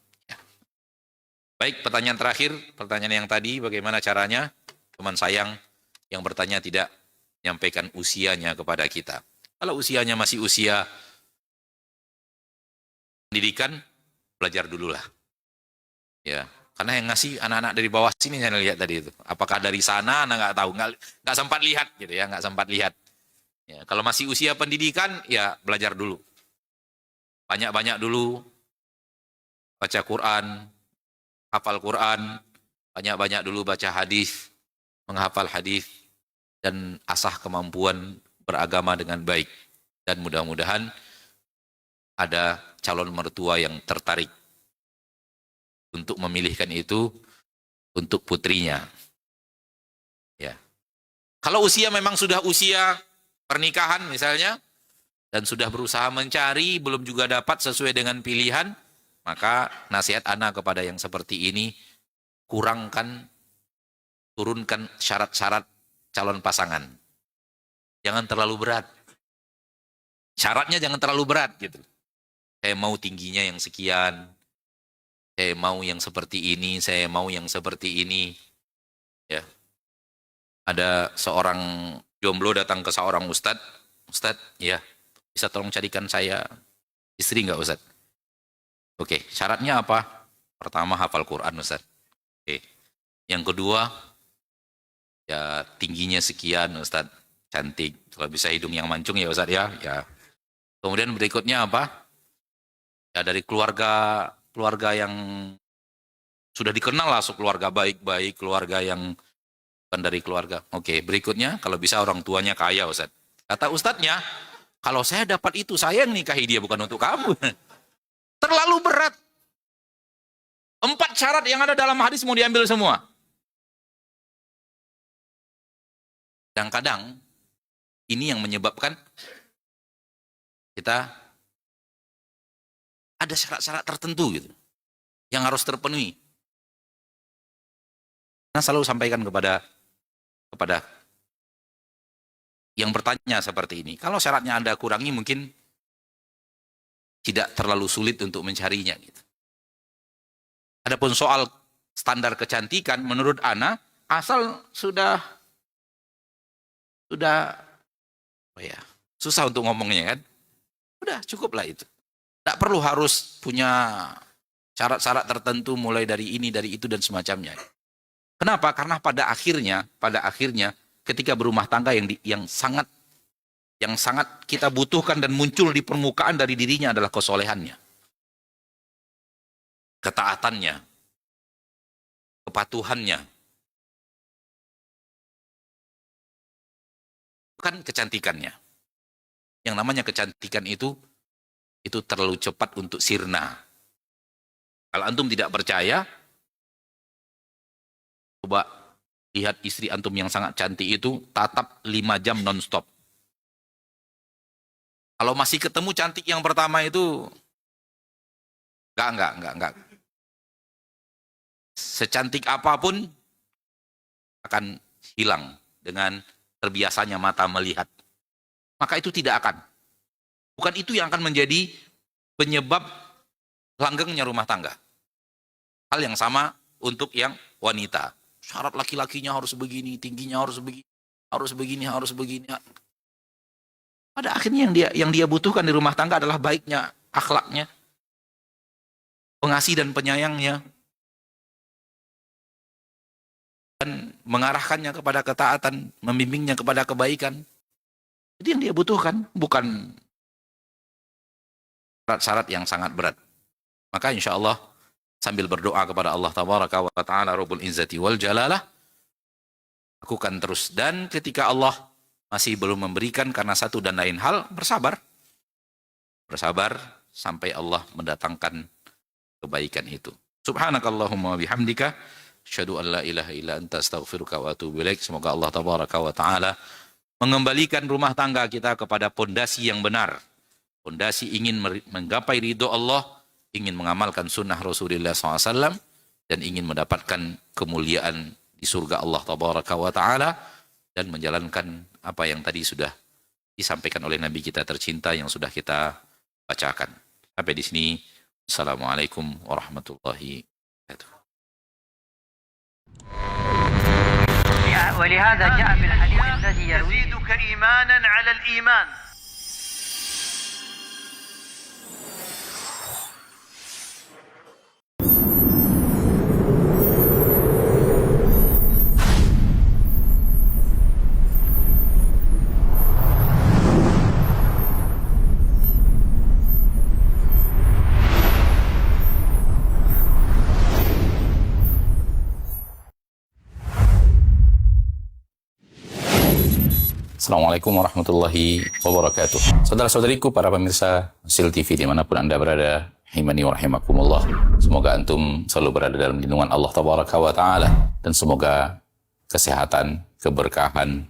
Speaker 3: Baik, pertanyaan terakhir, pertanyaan yang tadi, bagaimana caranya teman sayang yang bertanya tidak menyampaikan usianya kepada kita. Kalau usianya masih usia pendidikan, belajar dulu lah. Ya, karena yang ngasih anak-anak dari bawah sini saya lihat tadi itu. Apakah dari sana, anak nggak tahu, nggak sempat lihat gitu ya, nggak sempat lihat. Ya, kalau masih usia pendidikan, ya belajar dulu. Banyak-banyak dulu baca Quran, hafal Quran, banyak-banyak dulu baca hadis, menghafal hadis, dan asah kemampuan beragama dengan baik. Dan mudah-mudahan ada calon mertua yang tertarik untuk memilihkan itu untuk putrinya. Ya. Kalau usia memang sudah usia pernikahan misalnya, dan sudah berusaha mencari, belum juga dapat sesuai dengan pilihan, maka nasihat ana kepada yang seperti ini, turunkan syarat-syarat calon pasangan. Jangan terlalu berat. Syaratnya jangan terlalu berat gitu. Saya mau tingginya yang sekian, saya mau yang seperti ini, saya mau yang seperti ini. Ya. Ada seorang jomblo datang ke seorang ustadz, ya, bisa tolong carikan saya istri nggak ustadz? Oke, syaratnya apa? Pertama hafal Quran ustadz. Oke. Yang kedua, ya tingginya sekian ustadz, cantik. Kalau bisa hidung yang mancung ya ustadz ya. Kemudian berikutnya apa? Ya dari keluarga yang sudah dikenal lah, keluarga baik-baik, keluarga yang bukan dari keluarga. Oke, berikutnya kalau bisa orang tuanya kaya ustadz. Kata ustadznya, kalau saya dapat itu, saya yang nikahi dia, bukan untuk kamu. Terlalu berat. 4 syarat yang ada dalam hadis mau diambil semua. Kadang-kadang ini yang menyebabkan kita ada syarat-syarat tertentu gitu yang harus terpenuhi. Nah, selalu sampaikan kepada yang bertanya seperti ini. Kalau syaratnya Anda kurangi, mungkin tidak terlalu sulit untuk mencarinya gitu. Adapun soal standar kecantikan, menurut ana, asal sudah susah untuk ngomongnya kan, udah cukuplah itu. Tidak perlu harus punya syarat-syarat tertentu mulai dari ini, dari itu dan semacamnya. Kenapa? Karena pada akhirnya ketika berumah tangga yang sangat kita butuhkan dan muncul di permukaan dari dirinya adalah kesolehannya, ketaatannya, kepatuhannya, bukan kecantikannya. Yang namanya kecantikan itu terlalu cepat untuk sirna. Kalau antum tidak percaya, coba lihat istri antum yang sangat cantik itu tatap 5 jam non-stop. Kalau masih ketemu cantik yang pertama itu enggak. Secantik apapun akan hilang dengan terbiasanya mata melihat. Maka itu tidak akan. Bukan itu yang akan menjadi penyebab langgengnya rumah tangga. Hal yang sama untuk yang wanita. Syarat laki-lakinya harus begini, tingginya harus begini. Pada akhirnya yang dia butuhkan di rumah tangga adalah baiknya akhlaknya, pengasih dan penyayangnya, dan mengarahkannya kepada ketaatan, membimbingnya kepada kebaikan. Jadi yang dia butuhkan bukan syarat-syarat yang sangat berat. Maka insya Allah sambil berdoa kepada Allah Tabaraka wa Ta'ala Rabbul Izzati wal Jalalah, lakukan terus. Dan ketika Allah masih belum memberikan karena satu dan lain hal, bersabar sampai Allah mendatangkan kebaikan itu. Subhanakallahumma bihamdika asyhadu an la ilaha illa anta astaghfiruka wa atubu ilaik. Semoga Allah Tabaraka wa Ta'ala mengembalikan rumah tangga kita kepada pondasi yang benar. Pondasi ingin menggapai ridho Allah, ingin mengamalkan sunnah Rasulullah SAW, dan ingin mendapatkan kemuliaan di surga Allah Tabaraka wa Ta'ala, dan menjalankan apa yang tadi sudah disampaikan oleh Nabi kita tercinta yang sudah kita bacakan. Sampai di sini. Assalamualaikum warahmatullahi wabarakatuh.
Speaker 1: ولهذا جاء بالحديث الذي يرويه
Speaker 2: يزيدك إيمانا على الإيمان.
Speaker 6: Assalamualaikum warahmatullahi wabarakatuh. Saudara-saudariku, para pemirsa Hasil TV dimanapun Anda berada, rahimani wa rahimakumullah. Semoga antum selalu berada dalam lindungan Allah Tabaraka wa Ta'ala. Dan semoga kesehatan, keberkahan,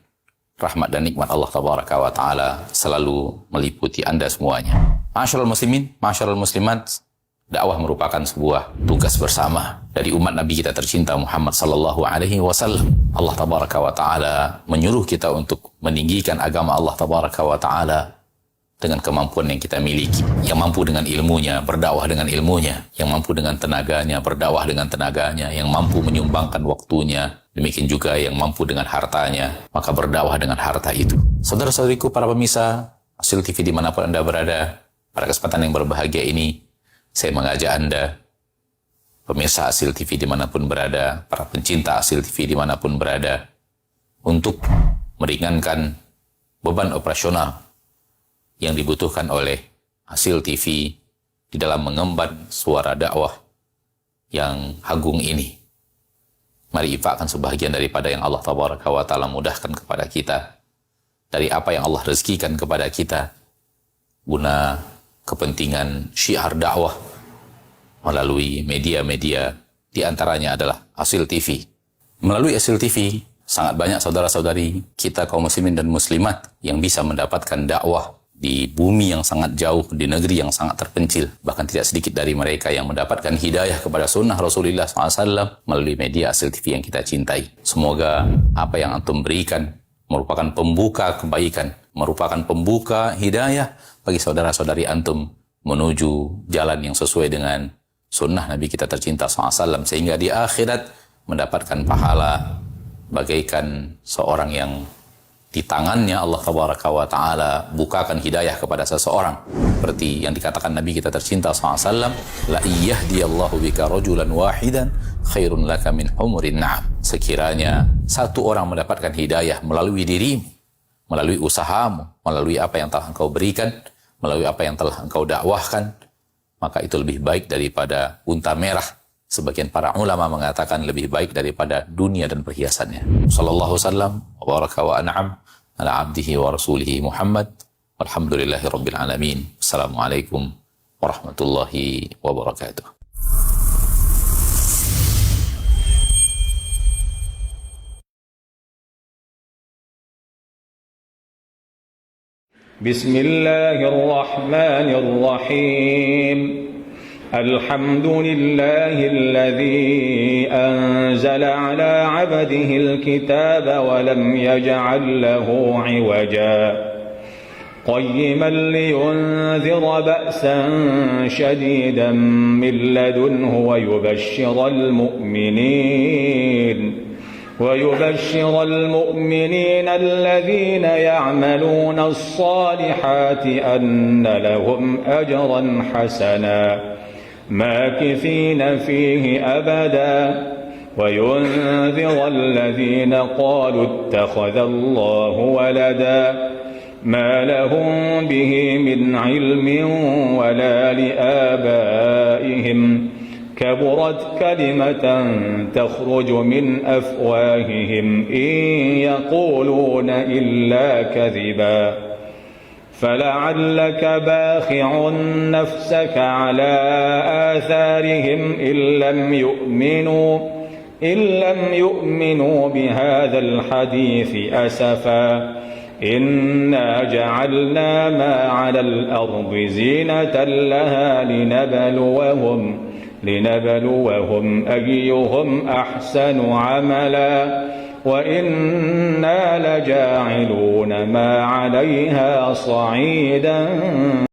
Speaker 6: rahmat dan nikmat Allah Tabaraka wa Ta'ala selalu meliputi Anda semuanya. Ma'asyiral muslimin, ma'asyiral muslimat, dakwah merupakan sebuah tugas bersama dari umat Nabi kita tercinta Muhammad sallallahu alaihi wasallam. Allah Tabaraka wa Ta'ala menyuruh kita untuk meninggikan agama Allah Tabaraka wa Ta'ala dengan kemampuan yang kita miliki. Yang mampu dengan ilmunya, berdakwah dengan ilmunya. Yang mampu dengan tenaganya, berdakwah dengan tenaganya. Yang mampu menyumbangkan waktunya. Demikian juga yang mampu dengan hartanya, maka berdakwah dengan harta itu. Saudara-saudariku, para pemirsa Hasil TV dimanapun Anda berada, pada kesempatan yang berbahagia ini, saya mengajak Anda, pemirsa Hasil TV dimanapun berada, para pencinta Hasil TV dimanapun berada, untuk meringankan beban operasional yang dibutuhkan oleh Hasil TV di dalam mengemban suara dakwah yang agung ini. Mari infakkan sebahagian daripada yang Allah Tabaraka wa Ta'ala mudahkan kepada kita, dari apa yang Allah rezekikan kepada kita, guna kepentingan syiar dakwah melalui media-media, di antaranya adalah Hasil TV. Melalui Hasil TV, sangat banyak saudara-saudari kita kaum muslimin dan muslimat yang bisa mendapatkan dakwah di bumi yang sangat jauh, di negeri yang sangat terpencil. Bahkan tidak sedikit dari mereka yang mendapatkan hidayah kepada sunnah Rasulullah SAW melalui media Hasil TV yang kita cintai. Semoga apa yang antum berikan merupakan pembuka kebaikan, merupakan pembuka hidayah bagi saudara-saudari antum menuju jalan yang sesuai dengan sunnah Nabi kita tercinta SAW, sehingga di akhirat mendapatkan pahala bagaikan seorang yang di tangannya Allah Tabaraka wa Ta'ala bukakan hidayah kepada seseorang, seperti yang dikatakan Nabi kita tercinta SAW, la iyahdiyallahu bika rajulan wahidan khairun laka min humurin na'am. Sekiranya satu orang mendapatkan hidayah melalui dirimu, melalui usahamu, melalui apa yang telah engkau berikan, melalui apa yang telah engkau dakwahkan, maka itu lebih baik daripada unta merah. Sebagian para ulama mengatakan lebih baik daripada dunia dan perhiasannya. Sallallahu sallam wa baraka wa an'am ala abdihi wa rasulihi Muhammad walhamdulillahi rabbil alamin. Assalamualaikum warahmatullahi wabarakatuh.
Speaker 7: Bismillahirrahmanirrahim. الحمد لله الذي أنزل على عبده الكتاب ولم يجعل له عوجا قيما لينذر بأسا شديدا من لدنه ويبشر المؤمنين الذين يعملون الصالحات أن لهم أجرا حسنا ماكثين فيه أبدا وينذر الذين قالوا اتخذ الله ولدا ما لهم به من علم ولا لآبائهم كبرت كلمة تخرج من أفواههم إن يقولون إلا كذبا فلعلك باخع نفسك على آثارهم إن لم يؤمنوا بهذا الحديث أسفا إنا جعلنا ما على الأرض زينة لها لنبلوهم أيهم أحسن عملا وإنا لجاعلون ما عليها صعيدا